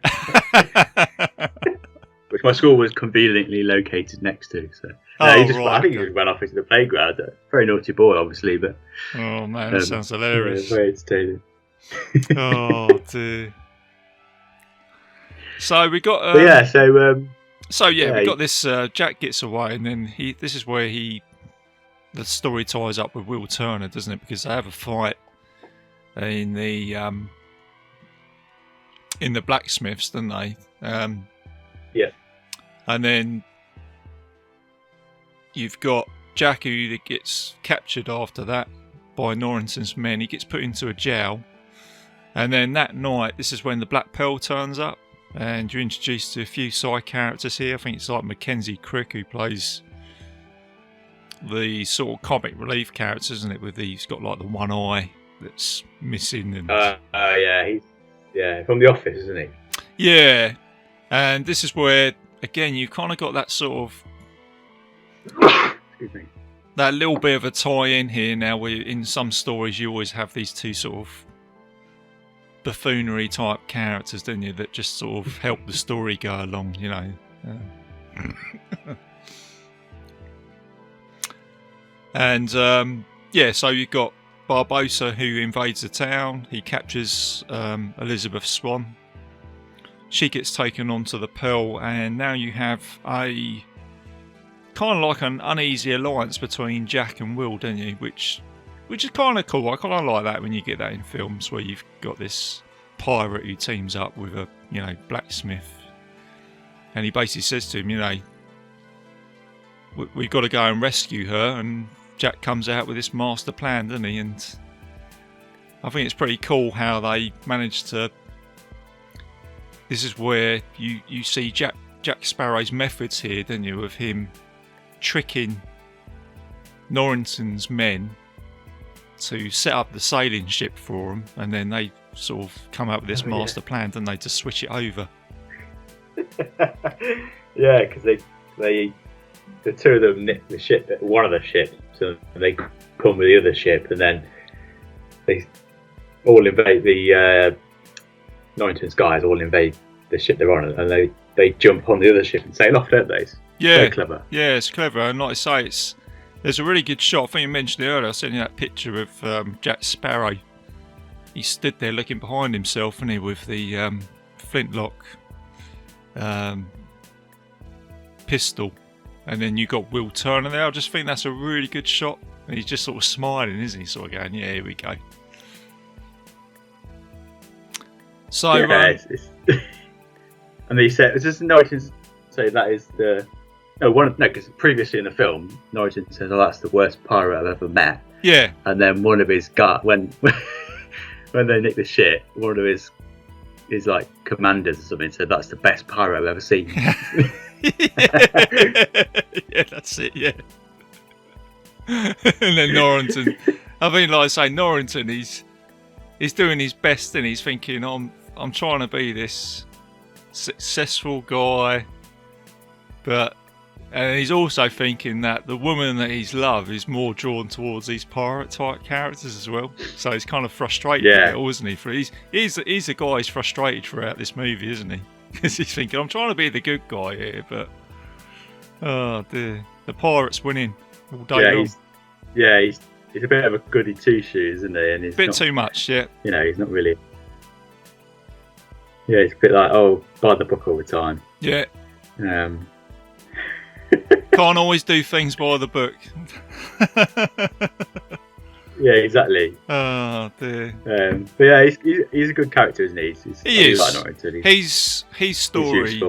Which my school was conveniently located next to. So I think he just ran off into the playground. Very naughty boy, obviously, but... Oh man, that sounds hilarious. Yeah, very entertaining. Oh dear. So we got... we got this... Jack gets away, and then this is where the story ties up with Will Turner, doesn't it? Because they have a fight in the blacksmiths, don't they? Yeah. And then you've got Jack, who gets captured after that by Norrington's men. He gets put into a jail, and then that night, this is when the Black Pearl turns up, and you're introduced to a few side characters here. I think it's like Mackenzie Crick, who plays the sort of comic relief character, isn't it? He's got like the one eye that's missing. And he's from The Office, isn't he? Yeah, and this is where again you kind of got that sort of Excuse me. That little bit of a tie-in here now. Where in some stories you always have these two sort of buffoonery type characters, don't you? That just sort of help the story go along, you know. And so you've got Barbosa, who invades the town. He captures Elizabeth Swan. She gets taken onto the Pearl, and now you have a kind of like an uneasy alliance between Jack and Will, don't you? Which is kind of cool. I kind of like that when you get that in films, where you've got this pirate who teams up with a blacksmith, and he basically says to him, we've got to go and rescue her, and Jack comes out with this master plan, doesn't he? And I think it's pretty cool how they managed to... This is where you see Jack Sparrow's methods here, don't you? Of him tricking Norrington's men to set up the sailing ship for him, and then they sort of come up with this master plan, don't they, to switch it over. Yeah, because the two of them nick the ship, one of the ships, so they come with the other ship, and then they all invade the Norrington's guys all invade the ship they're on, and they jump on the other ship and sail off, don't they? Yeah, very clever. Yeah, it's clever, and like I say, there's a really good shot. I think you mentioned it earlier. I sent you that picture of Jack Sparrow he stood there looking behind himself, and he with the flintlock pistol, and then you got Will Turner there. I just think that's a really good shot, and he's just sort of smiling, isn't he? Sort of going, "Yeah, here we go." So, and he said, "It's just Norrington say that is the because previously in the film, Norrington says, "Oh, that's the worst pirate I've ever met." Yeah, and then one of his when they nick the shit, one of his like commanders or something said, "That's the best pirate I've ever seen." Yeah, that's it. Yeah, and then Norrington. I mean, like I say, Norrington, he's doing his best, and he's thinking, I'm trying to be this successful guy, and he's also thinking that the woman that he's loved is more drawn towards these pirate type characters as well. So he's kind of frustrated with it all, isn't he? He's a guy who's frustrated throughout this movie, isn't he? Because he's thinking, I'm trying to be the good guy here, but oh dear, the pirate's winning all day long. He's a bit of a goody two shoes, isn't he? And he's a bit too much, yeah. You know, he's not really. Yeah, he's a bit like, by the book all the time. Yeah. Can't always do things by the book. Yeah, exactly. Oh dear. But yeah, he's a good character, isn't he? He is. Like Norrington. His story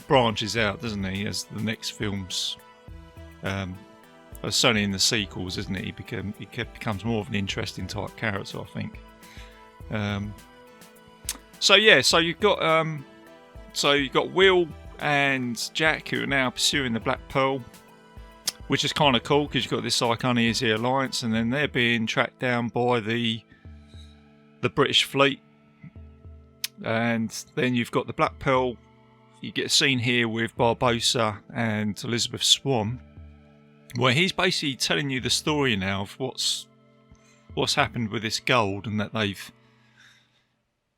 branches out, doesn't he? As the next films, certainly in the sequels, isn't it? He becomes more of an interesting type character, I think. So you've got Will and Jack, who are now pursuing the Black Pearl, which is kind of cool because you've got this like uneasy alliance, and then they're being tracked down by the British fleet, and then you've got the Black Pearl. You get a scene here with Barbosa and Elizabeth Swan, where he's basically telling you the story now of what's happened with this gold, and that they've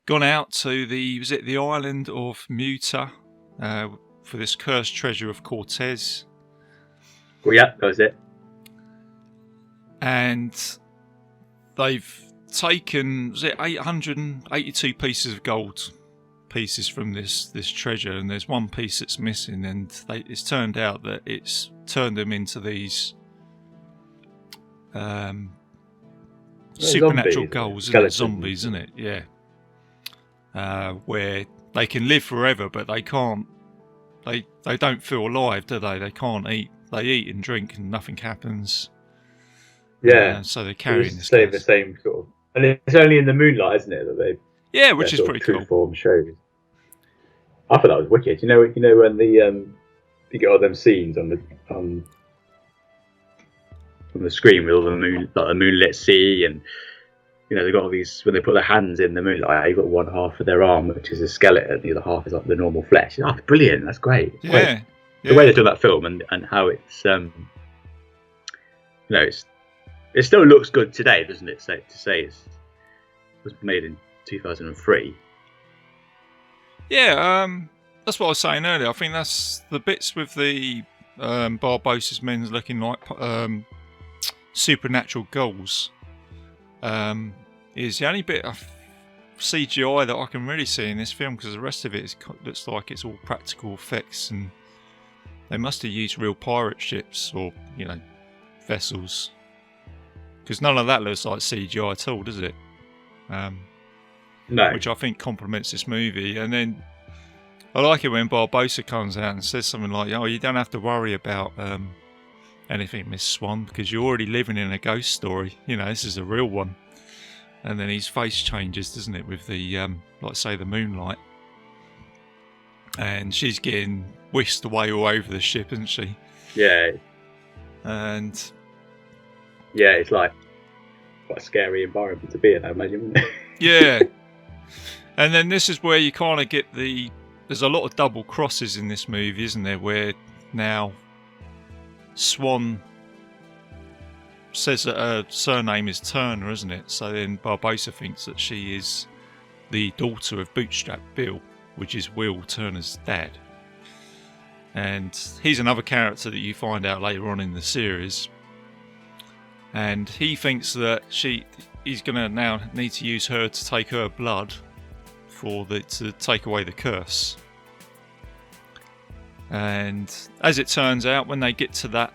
gone out to the island of Muta for this cursed treasure of Cortez. Well, yeah, that was it. And they've taken 882 pieces of gold pieces from this treasure, and there's one piece that's missing, and it's turned out that it's turned them into these supernatural goals, zombies, isn't it? Yeah. Where they can live forever, but they can't. They don't feel alive, do they? They can't eat. They eat and drink, and nothing happens. Yeah. So they're carrying the same sort of, and it's only in the moonlight, isn't it, that they? Yeah, which is pretty cool. Form shows. I thought that was wicked. You know when you get all them scenes on the screen with all the moonlit sea, and they've got all these, when they put their hands in the moonlight, you've got one half of their arm which is a skeleton, the other half is like the normal flesh. Oh, brilliant! That's great. It's great. The way they've done that film and how it's it still looks good today, doesn't it? To say it was made in 2003. Yeah, that's what I was saying earlier. I think that's the bits with the Barbosa's men looking like supernatural goals. Is the only bit of CGI that I can really see in this film, because the rest of it looks like it's all practical effects, and they must have used real pirate ships or vessels, because none of that looks like CGI at all, does it? No. Which I think complements this movie. And then I like it when Barbosa comes out and says something like, "Oh, you don't have to worry about anything, Miss Swan, because you're already living in a ghost story. This is a real one." And then his face changes, doesn't it, with the the moonlight, and she's getting whisked away all over the ship, isn't she? Yeah. And yeah, it's like quite a scary environment to be in, I imagine. Yeah. And then this is where you kind of get there's a lot of double crosses in this movie, isn't there, where now Swan says that her surname is Turner, isn't it? So then Barbosa thinks that she is the daughter of Bootstrap Bill, which is Will Turner's dad. And he's another character that you find out later on in the series. And he thinks that he's going to now need to use her to take her blood to take away the curse. And as it turns out, when they get to that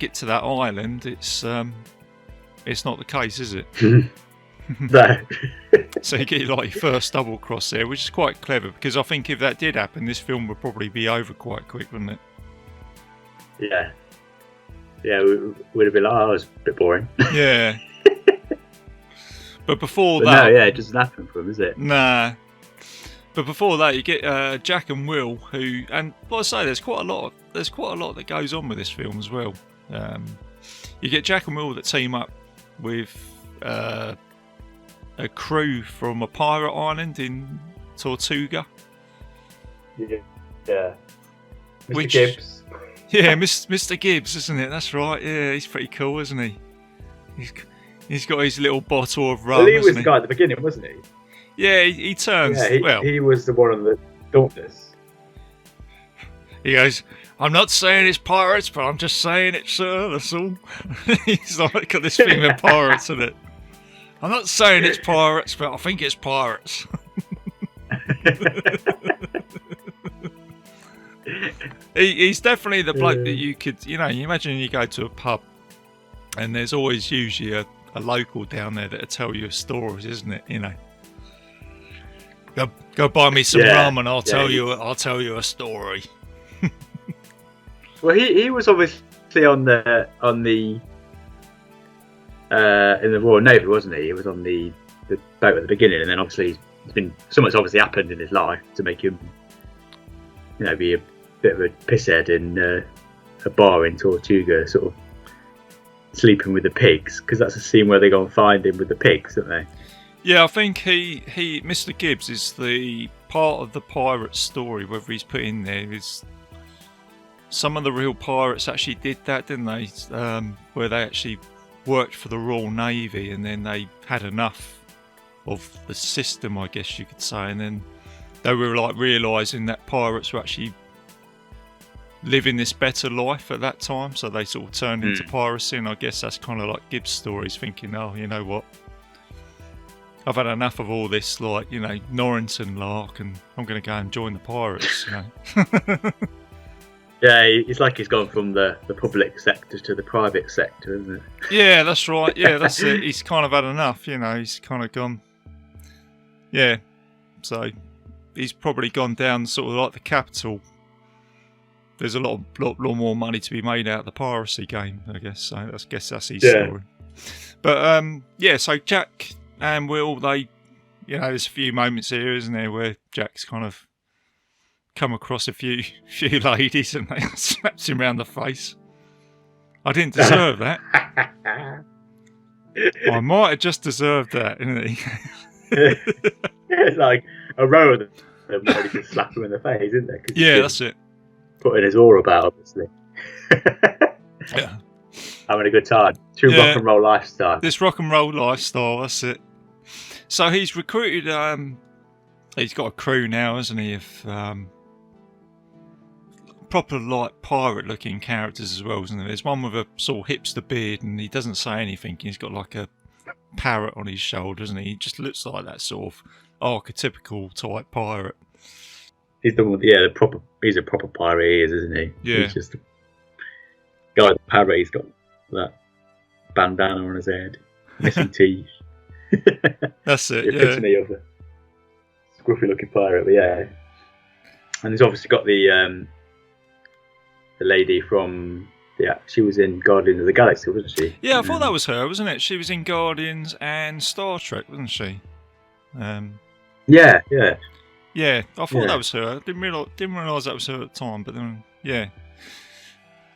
island, it's not the case, is it? No. So you get like your first double cross there, which is quite clever, because I think if that did happen, this film would probably be over quite quick, wouldn't it? Yeah. Yeah, we would have been like, oh, it was a bit boring. Yeah. But before But that... no, yeah, it doesn't happen for him, is it? Nah. But before that, you get Jack and Will, who... And like I say, there's quite a lot that goes on with this film as well. You get Jack and Will that team up with a crew from a pirate island in Tortuga. Yeah. Which- Gibbs. Yeah, Mr. Gibbs, isn't it? That's right. Yeah, he's pretty cool, isn't he? He's got his little bottle of rum. Well, he was hasn't the guy at the beginning, wasn't he? Yeah, he turns. Yeah, he was the one on the Dauntless. He goes, I'm not saying it's pirates, but I'm just saying it, sir, that's all. He's like, got this thing with pirates in it. I'm not saying it's pirates, but I think it's pirates. He's definitely the bloke that you could, you imagine you go to a pub and there's always usually a local down there that'll tell you stories, isn't it? Go buy me some rum and I'll tell you a story. Well, he was obviously in the Royal Navy, wasn't he? He was on the boat at the beginning, and then obviously something's obviously happened in his life to make him, be a bit of a pisshead in a bar in Tortuga, sort of sleeping with the pigs, because that's a scene where they go and find him with the pigs, don't they? Yeah, I think he Mr. Gibbs is the part of the pirate story, whether he's put in there is some of the real pirates actually did that, didn't they? Where they actually worked for the Royal Navy and then they had enough of the system, I guess you could say, and then they were like realising that pirates were actually living this better life at that time, so they sort of turned into piracy, and I guess that's kind of like Gibbs' stories, thinking, oh, you know what, I've had enough of all this, like, Norrington lark, and I'm going to go and join the pirates, Yeah, it's like he's gone from the public sector to the private sector, isn't it? Yeah, that's right. Yeah, that's it. He's kind of had enough, he's kind of gone. Yeah, so he's probably gone down sort of like the capital. There's a lot more money to be made out of the piracy game, I guess. So I guess that's his story. But so Jack and Will, they, there's a few moments here, isn't there, where Jack's kind of come across a few ladies and they slaps him round the face. I didn't deserve that. I might have just deserved that, isn't he? It's like a row of them ready to slap him in the face, isn't there? Yeah, that's it. Putting his aura about, obviously. Yeah. Having a good time. True rock and roll lifestyle. This rock and roll lifestyle, that's it. So he's recruited, he's got a crew now, hasn't he, of proper like pirate looking characters as well, isn't there? There's one with a sort of hipster beard and he doesn't say anything. He's got like a parrot on his shoulder, doesn't he? He just looks like that sort of archetypical type pirate. He's he's a proper pirate, he is, isn't he? Yeah. He's just a guy with a parrot, he's got that bandana on his head, missing teeth. That's it, the epitome of a scruffy looking pirate, but yeah. And he's obviously got the lady from she was in Guardians of the Galaxy, wasn't she? Yeah, I thought that was her, wasn't it? She was in Guardians and Star Trek, wasn't she? Yeah, I thought that was her. Didn't realise that was her at the time, but then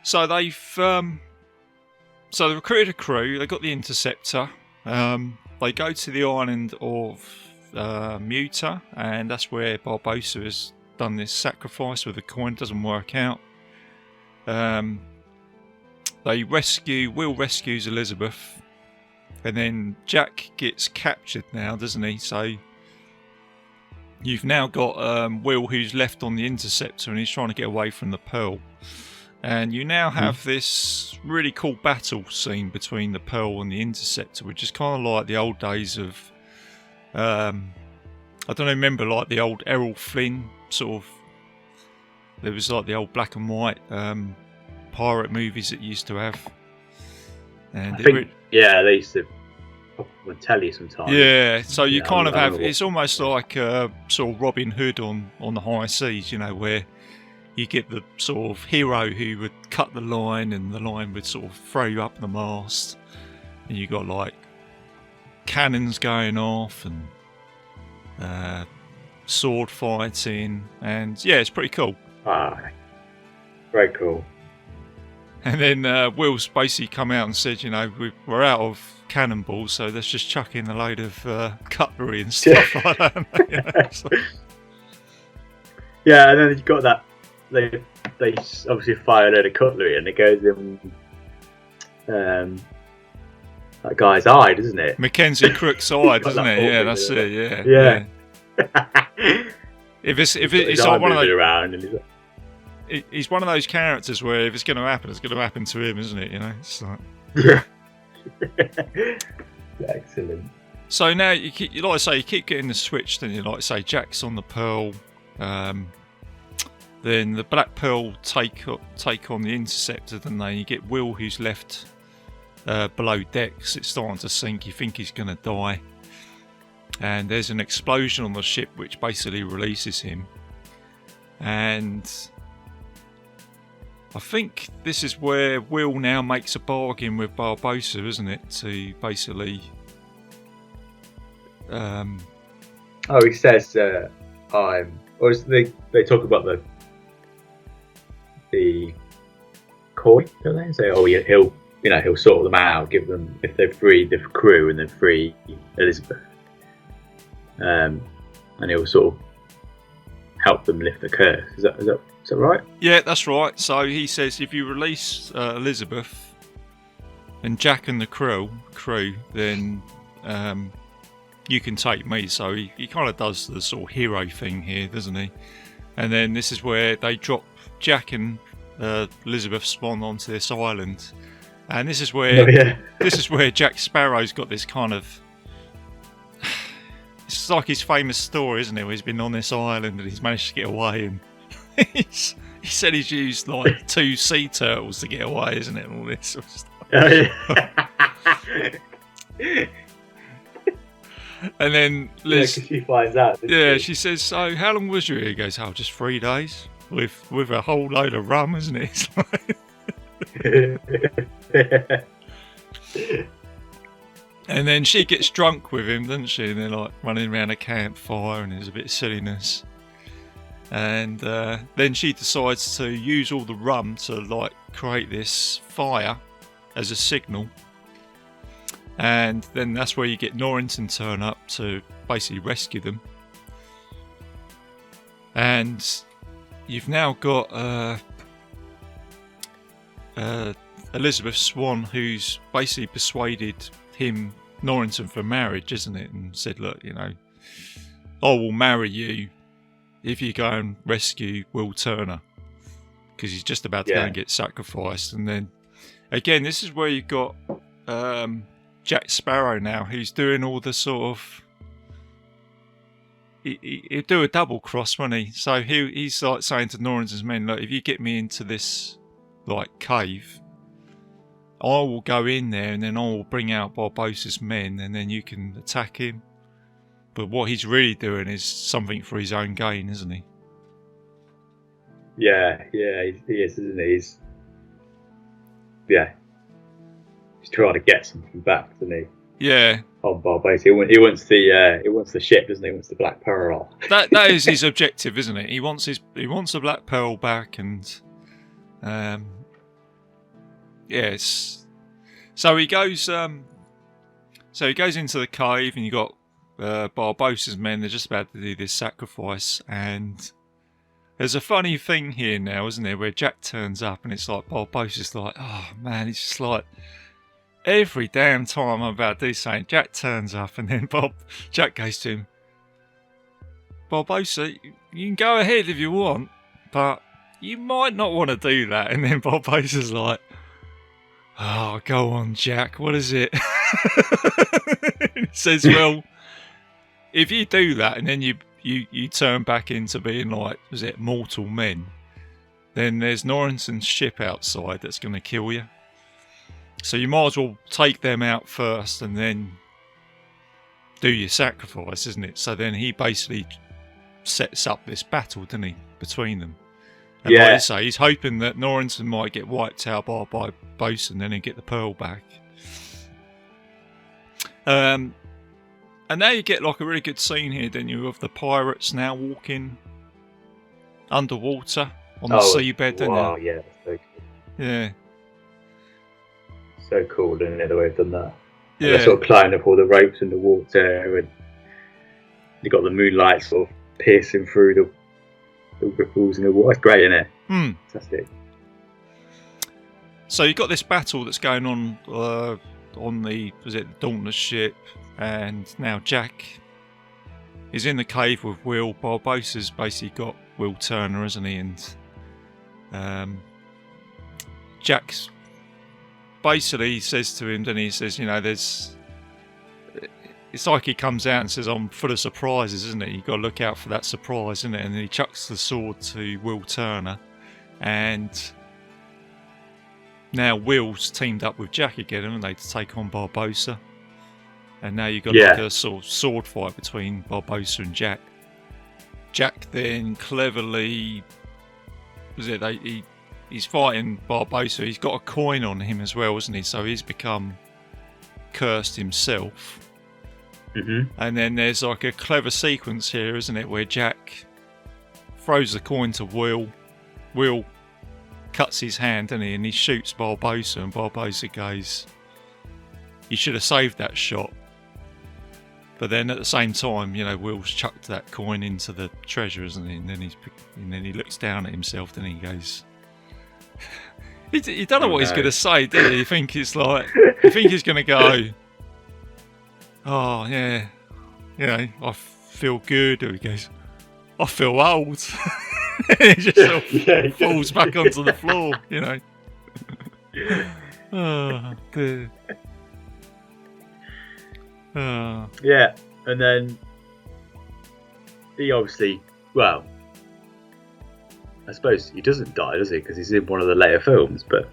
so they've they recruited a crew. They got the Interceptor. They go to the island of Muta, and that's where Barbosa has done this sacrifice with the coin. Doesn't work out. Will rescues Elizabeth, and then Jack gets captured now, doesn't he? So you've now got Will, who's left on the Interceptor, and he's trying to get away from the Pearl. And you now have this really cool battle scene between the Pearl and the Interceptor, which is kind of like the old days of, I don't know, remember like the old Errol Flynn sort of, there was like the old black and white pirate movies that you used to have. And they used to pop on telly sometimes. Yeah, so you kind of have, it's almost like sort of Robin Hood on the high seas, you know, where you get the sort of hero who would cut the line and the line would sort of throw you up the mast. And you got like cannons going off and sword fighting. And yeah, it's pretty cool. Ah, very cool. And then Will's basically come out and said, you know, we're out of cannonballs, so let's just chuck in a load of cutlery and stuff like that. You know, so. Yeah, and then you've got that. They obviously fire a load of cutlery and it goes in that guy's eye, doesn't it? Mackenzie Crook's eye, doesn't it? Yeah, that's it. Yeah. If it's like one of those around and he's one of those characters where if it's going to happen, it's going to happen to him, isn't it? You know. It's like... Yeah. Excellent. So now you like I say, you keep getting the switch. Then you like I say, Jack's on the Pearl. Then the Black Pearl take on the Interceptor, then you get Will, who's left below decks. It's starting to sink. You think he's going to die. And there's an explosion on the ship which basically releases him. And I think this is where Will now makes a bargain with Barbosa, isn't it? To basically... he says, or they talk about the Coy, don't they? Say, he'll sort them out, give them, if they're free the crew and then free Elizabeth, and he'll sort of help them lift the curse. Is that right? Yeah, that's right. So he says if you release Elizabeth and Jack and the crew, then you can take me. So he kind of does the sort of hero thing here, doesn't he? And then this is where they drop Jack and Elizabeth Swan onto this island, and this is where this is where Jack Sparrow's got this kind of. It's like his famous story, isn't it? Where he's been on this island and he's managed to get away, and he said he's used like 2 sea turtles to get away, isn't it? And all this sort of stuff. And then Liz, she finds out. She says, "So how long was you here?" He goes, "Oh, just 3 days with a whole load of rum, isn't it?" And then she gets drunk with him, doesn't she? And they're like running around a campfire, and there's a bit of silliness. And then she decides to use all the rum to like create this fire as a signal. And then that's where you get Norrington turn up to basically rescue them. And you've now got Elizabeth Swan, who's basically persuaded Norrington for marriage, isn't it? And said, look, you know, I will marry you if you go and rescue Will Turner, because he's just about to go and get sacrificed. And then again, this is where you've got Jack Sparrow now, who's doing all the sort of... He'll do a double cross, won't he? So he's like saying to Norrington's men, look, if you get me into this like cave, I will go in there and then I will bring out Barbosa's men and then you can attack him. But what he's really doing is something for his own gain, isn't he? Yeah, he is, isn't he? He's trying to get something back, isn't he? Yeah. On Barbosa, he wants the ship, doesn't he? He wants the Black Pearl. That is his objective, isn't it? He wants the Black Pearl back, and yes. So he goes into the cave, and you got Barbosa's men. They're just about to do this sacrifice, and there's a funny thing here now, isn't there? Where Jack turns up, and it's like Barbosa's like, oh man, he's just like. Every damn time I'm about to do something, Jack turns up, and then Jack goes to him, Barbosa, you can go ahead if you want, but you might not want to do that. And then Barbosa's like, oh, go on, Jack, what is it? He says, well, if you do that and then you turn back into being like, was it mortal men, then there's Norrington's ship outside that's going to kill you. So you might as well take them out first and then do your sacrifice, isn't it? So then he basically sets up this battle, doesn't he, between them. And like you say, he's hoping that Norrington might get wiped out by Barbosa and then he'll get the pearl back. And now you get like a really good scene here, don't you, of the pirates now walking underwater on the seabed, don't you? Oh, yeah, that's so cool. Yeah. So cool, isn't it, the way they've done that? Yeah. And they're sort of climbing up all the ropes in the water, and you got the moonlight sort of piercing through the ripples in the water. It's great, isn't it? Fantastic. So you've got this battle that's going on the Dauntless ship, and now Jack is in the cave with Will. Barbosa's basically got Will Turner, hasn't he? And Jack's basically says to him, then he says, you know, it's like he comes out and says, I'm full of surprises, isn't it? You've got to look out for that surprise, isn't it? And then he chucks the sword to Will Turner, and now Will's teamed up with Jack again, haven't they, to take on Barbosa. And now you've got like a sort of sword fight between Barbosa and Jack. Jack then cleverly, he's fighting Barbosa. He's got a coin on him as well, hasn't he? So he's become cursed himself. Mm-hmm. And then there's like a clever sequence here, isn't it, where Jack throws the coin to Will. Will cuts his hand, doesn't he? And he shoots Barbosa, and Barbosa goes, you should have saved that shot. But then at the same time, you know, Will's chucked that coin into the treasure, isn't he? And then he looks down at himself, and he goes, he don't know what he's going to say, do you? You think it's like, you think he's going to go, oh yeah, you know, I feel good, or he goes, I feel old. And he just sort of falls back onto the floor, you know. Oh dear. Oh. Yeah, and then he obviously, well, I suppose he doesn't die, does he? Because he's in one of the later films, but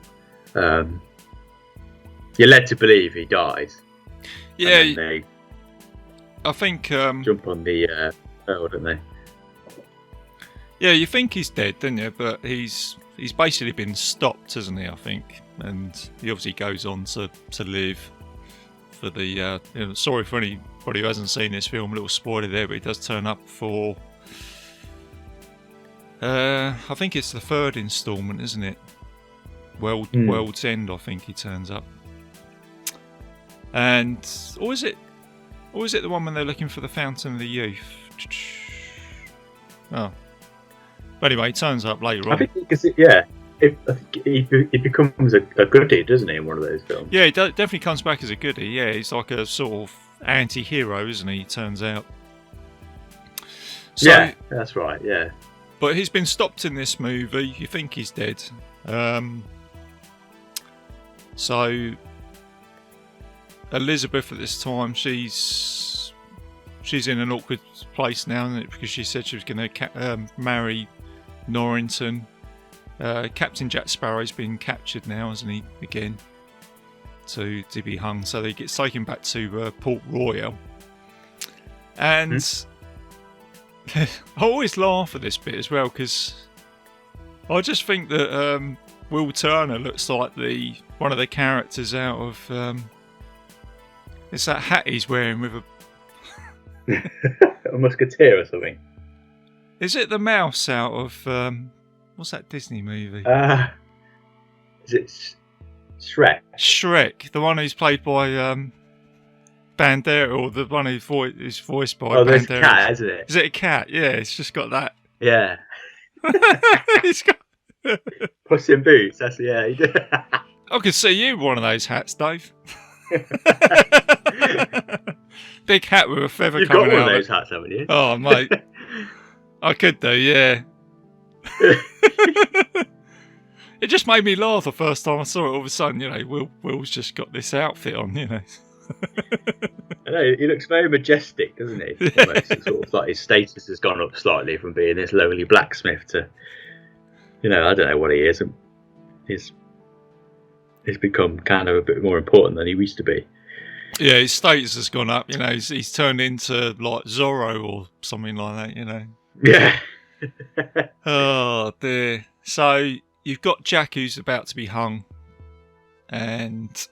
you're led to believe he dies. Yeah, they I think jump on the pearl, don't they? Yeah, you think he's dead, don't you? But he's basically been stopped, hasn't he? I think, and he obviously goes on to live. For the you know, sorry for anybody who hasn't seen this film, a little spoiler there, but he does turn up for I think it's the third instalment, isn't it? World's End, I think he turns up. And or is it the one when they're looking for the Fountain of the Youth? Oh, but anyway, he turns up later on. I think because he becomes a goodie, doesn't he, in one of those films? Yeah, he definitely comes back as a goodie. Yeah, he's like a sort of anti-hero, isn't he? Turns out. So, yeah, that's right. Yeah, but he's been stopped in this movie. You think he's dead. So Elizabeth at this time, she's in an awkward place now, isn't it? Because she said she was going to marry Norrington. Captain Jack Sparrow's been captured now, hasn't he? Again, to be hung. So he gets taken back to Port Royal. And I always laugh at this bit as well, because I just think that Will Turner looks like one of the characters out of it's that hat he's wearing with a musketeer or something. Is it the mouse out of what's that Disney movie? Is it Shrek? Shrek, the one who's played by Bandera, or the one who's voiced by Bandera. Oh, there's a cat, isn't it? Is it a cat? Yeah, it's just got that. Yeah. It's got Puss in Boots. That's He did. I could see you with one of those hats, Dave. Big hat with a feather You've coming out. You've got one of those hats, haven't you? Oh, mate. I could do, yeah. It just made me laugh the first time I saw it. All of a sudden, you know, Will's just got this outfit on, you know. I know, he looks very majestic, doesn't he? Almost. It's sort of like his status has gone up slightly from being this lowly blacksmith to, you know, I don't know what he is. And he's become kind of a bit more important than he used to be. Yeah, his status has gone up. You know, he's turned into like Zorro or something like that. You know. Yeah. Oh dear. So you've got Jack who's about to be hung, and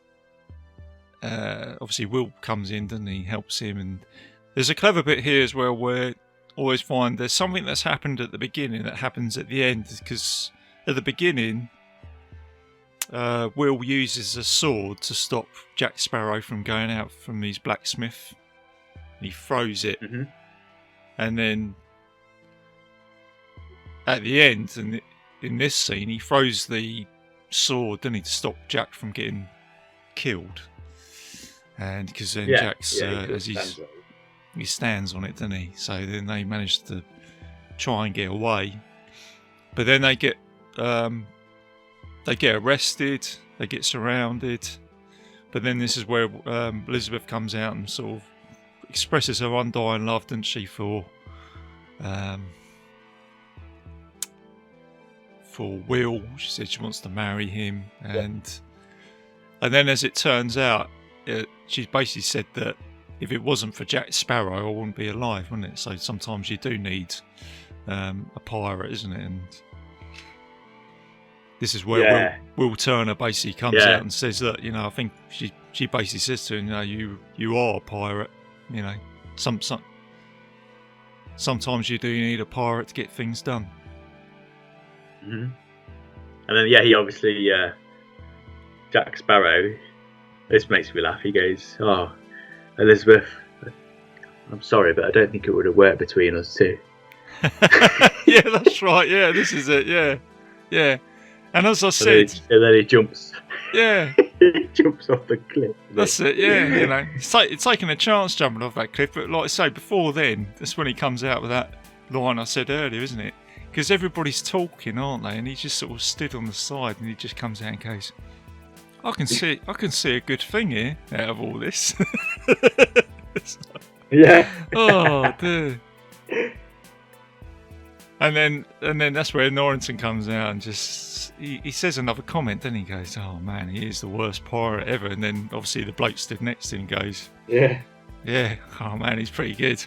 obviously Will comes in, doesn't he? Helps him, and there's a clever bit here as well where I always find there's something that's happened at the beginning that happens at the end, because at the beginning Will uses a sword to stop Jack Sparrow from going out from his blacksmith. He throws it, and then at the end, and in this scene, he throws the sword, doesn't he, to stop Jack from getting killed. And because then Jack's he stands on it, doesn't he? So then they manage to try and get away, but then they get arrested, they get surrounded. But then this is where Elizabeth comes out and sort of expresses her undying love, doesn't she, for Will. She said she wants to marry him, and then as it turns out, she basically said that if it wasn't for Jack Sparrow, I wouldn't be alive, wouldn't it? So sometimes you do need a pirate, isn't it? And this is where Will Turner basically comes out and says that, you know, I think she basically says to him, you know, you are a pirate, you know, sometimes you do need a pirate to get things done. And then he obviously Jack Sparrow, this makes me laugh, he goes, "Oh, Elizabeth, I'm sorry, but I don't think it would have worked between us two." Yeah, that's right. Yeah, this is it. Yeah. And as I said, and then he jumps. Yeah, he jumps off the cliff. That's it. Yeah, you know, it's taking a chance jumping off that cliff. But like I say, before then, that's when he comes out with that line I said earlier, isn't it? Because everybody's talking, aren't they? And he just sort of stood on the side, and he just comes out and goes, I can see a good thing here out of all this." Yeah. Oh dear. And then that's where Norrington comes out and just he says another comment, then he goes, "Oh man, he is the worst pirate ever." And then obviously the bloke stood next to him goes, "Yeah, oh man, he's pretty good."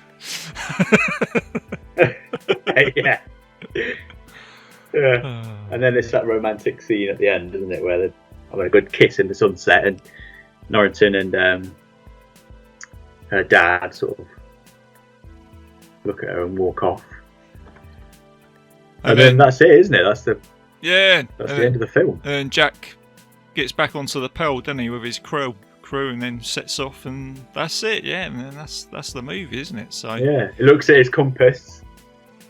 Yeah. And then there's that romantic scene at the end, isn't it, where they have a good kiss in the sunset, and Norrington and her dad sort of look at her and walk off. And then that's it, isn't it? That's the end of the film. And Jack gets back onto the Pearl, doesn't he, with his crew, and then sets off, and that's it. Yeah, and then that's the movie, isn't it? So he looks at his compass.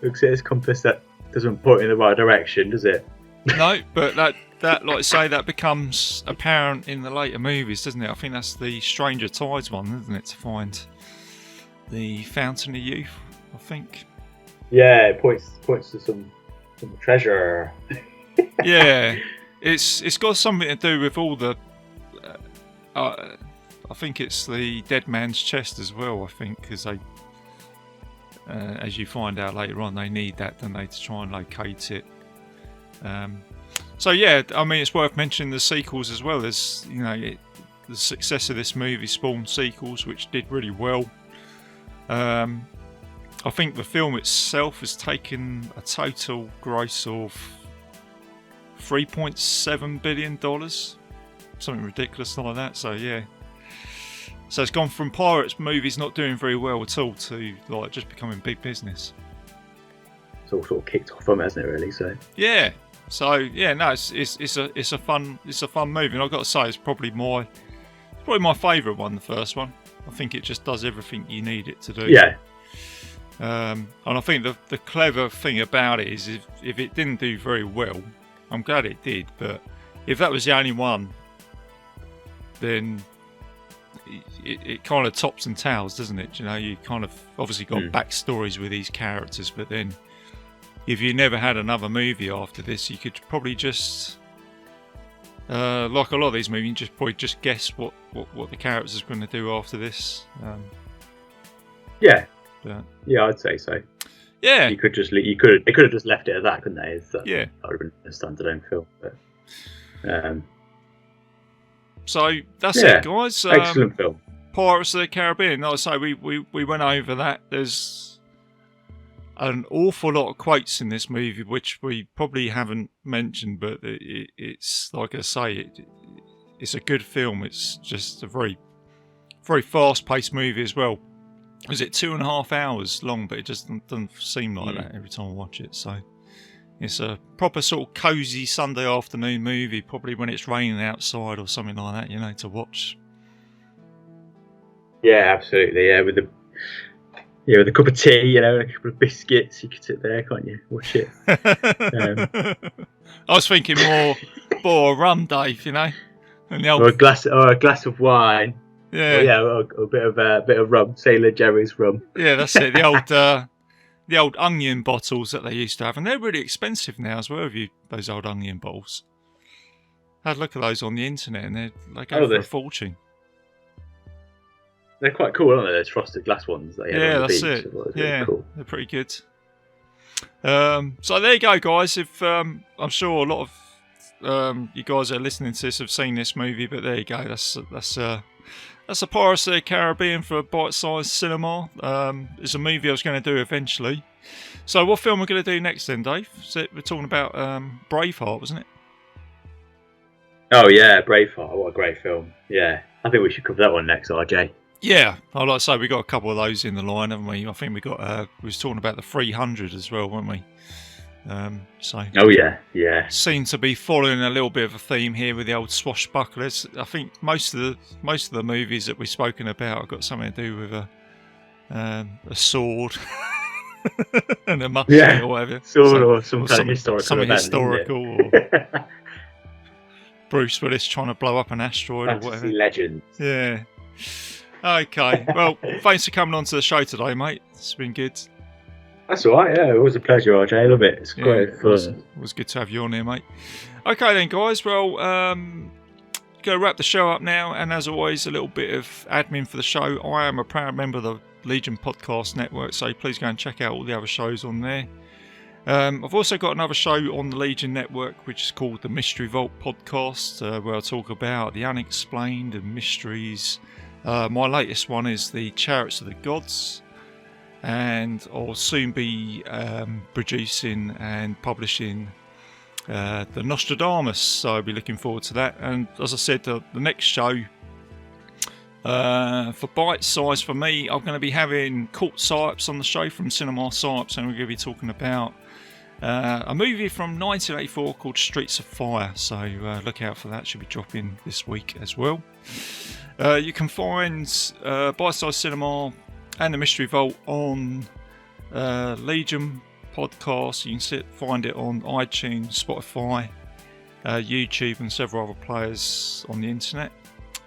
That doesn't point in the right direction, does it? No, but that like I say, that becomes apparent in the later movies, doesn't it? I think that's the Stranger Tides one, isn't it? To find the Fountain of Youth, I think. Yeah, it points to some treasure. Yeah, it's got something to do with all the. I think it's the dead man's chest as well. I think because they, as you find out later on, they need that, don't they, to try and locate it. So yeah, I mean, it's worth mentioning the sequels as well. There's, you know, the success of this movie spawned sequels, which did really well. I think the film itself has taken a total gross of $3.7 billion, something ridiculous like that. So yeah, so it's gone from pirates movies not doing very well at all to like just becoming big business. It's all sort of kicked off from it, hasn't it? Really, so yeah. So yeah, no, it's a fun movie, and I've got to say it's probably my favourite one, the first one. I think it just does everything you need it to do. Yeah. And I think the clever thing about it is if it didn't do very well, I'm glad it did, but if that was the only one, then it kind of tops and tails, doesn't it? You know, you kind of obviously got backstories with these characters, but then if you never had another movie after this, you could probably just, like a lot of these movies, you probably just guess what the characters are going to do after this. Yeah. But, Yeah, I'd say so. yeah. They could have just left it at that, couldn't they? Yeah. That would have been a standalone film. But, So that's it, guys. Excellent film. Pirates of the Caribbean. Like I say, we went over that. There's an awful lot of quotes in this movie which we probably haven't mentioned, but it's like I say, it's a good film. It's just a very, very fast-paced movie as well. Is it 2.5 hours long? But it just doesn't seem like that every time I watch it. So it's a proper sort of cosy Sunday afternoon movie, probably when it's raining outside or something like that, you know, to watch. Yeah, absolutely. Yeah, with a cup of tea, you know, and a couple of biscuits, you could sit there, can't you? Watch it. I was thinking more rum, Dave. You know, and the old... or a glass of wine. Yeah, or a bit of rum, Sailor Jerry's rum. Yeah, that's it. The old onion bottles that they used to have, and they're really expensive now as well. Those old onion bottles. I had a look at those on the internet, and they go for a fortune. They're quite cool, aren't they? Those frosted glass ones. That's it. Yeah, cool. They're pretty good. So there you go, guys. If I'm sure a lot of you guys that are listening to this have seen this movie, but there you go. That's a Pirates of the Caribbean for Bitesize Cinema. It's a movie I was going to do eventually. So what film are we going to do next then, Dave? So we're talking about Braveheart, wasn't it? Oh yeah, Braveheart. What a great film. Yeah, I think we should cover that one next, RJ. Yeah, I'd like to say we got a couple of those in the line, haven't we? I think we got. We was talking about the 300 as well, weren't we? So. Oh yeah. Seem to be following a little bit of a theme here with the old swashbucklers. I think most of the movies that we've spoken about have got something to do with a sword and a musket or whatever. Sword or some kind of historical something event, historical. Or Bruce Willis trying to blow up an asteroid Fantasy or whatever. Legends. Yeah. Okay. Well, thanks for coming on to the show today, mate. It's been good. That's all right. Yeah, it was a pleasure, RJ. I love it. It's great fun. It was good to have you on here, mate. Okay then, guys. Well, going to wrap the show up now, and as always, a little bit of admin for the show. I am a proud member of the Legion Podcast Network, so please go and check out all the other shows on there. I've also got another show on the Legion Network, which is called the Mystery Vault Podcast, where I talk about the unexplained and mysteries. My latest one is the Chariots of the Gods, and I'll soon be producing and publishing the Nostradamus, so I'll be looking forward to that. And as I said, the next show for Bitesize for me, I'm going to be having Court Psyops on the show from Cinema Psyops, and we're going to be talking about a movie from 1984 called Streets of Fire, so look out for that. Should be dropping this week as well. You can find Bitesize Cinema and the Mystery Vault on Legion Podcast. You can find it on iTunes, Spotify, YouTube, and several other players on the internet.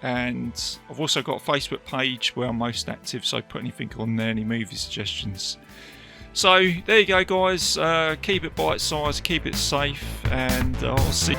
And I've also got a Facebook page where I'm most active, so put anything on there, any movie suggestions. So there you go, guys. Keep it bite-sized, keep it safe, and I'll see.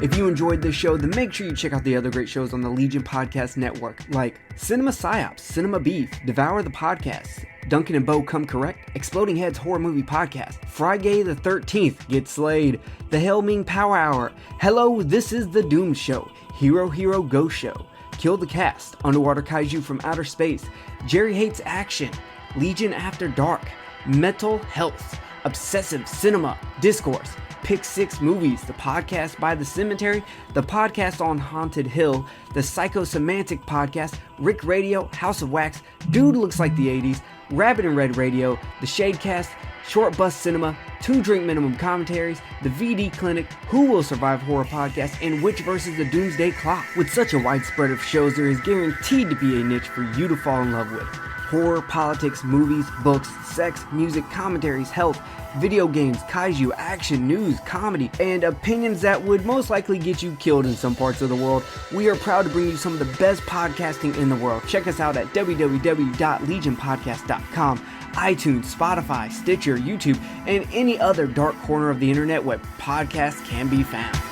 If you enjoyed this show, then make sure you check out the other great shows on the Legion Podcast Network, like Cinema Psyops, Cinema Beef, Devour the Podcast, Duncan and Bo Come Correct, Exploding Heads Horror Movie Podcast, Friday the 13th, Get Slayed, The Hellming Power Hour, Hello, This is the Doom Show, Hero Hero Go Show, Kill the Cast, Underwater Kaiju from Outer Space, Jerry Hates Action, Legion After Dark, Mental Health, Obsessive Cinema, Discourse, Pick 6 Movies, the podcast by The Cemetery, the podcast on Haunted Hill, the Psychosemantic Podcast, Rick Radio, House of Wax, Dude Looks Like the 80s, Rabbit and Red Radio, the Shadecast, Short Bus Cinema, 2 Drink Minimum Commentaries, the VD Clinic, Who Will Survive Horror Podcast, and Witch vs. the Doomsday Clock. With such a wide spread of shows, there is guaranteed to be a niche for you to fall in love with. horror, politics, movies, books, sex, music, commentaries, health, video games, kaiju, action, news, comedy, and opinions that would most likely get you killed in some parts of the world. We are proud to bring you some of the best podcasting in the world. Check us out at www.legionpodcast.com, iTunes, Spotify, Stitcher, YouTube, and any other dark corner of the internet where podcasts can be found.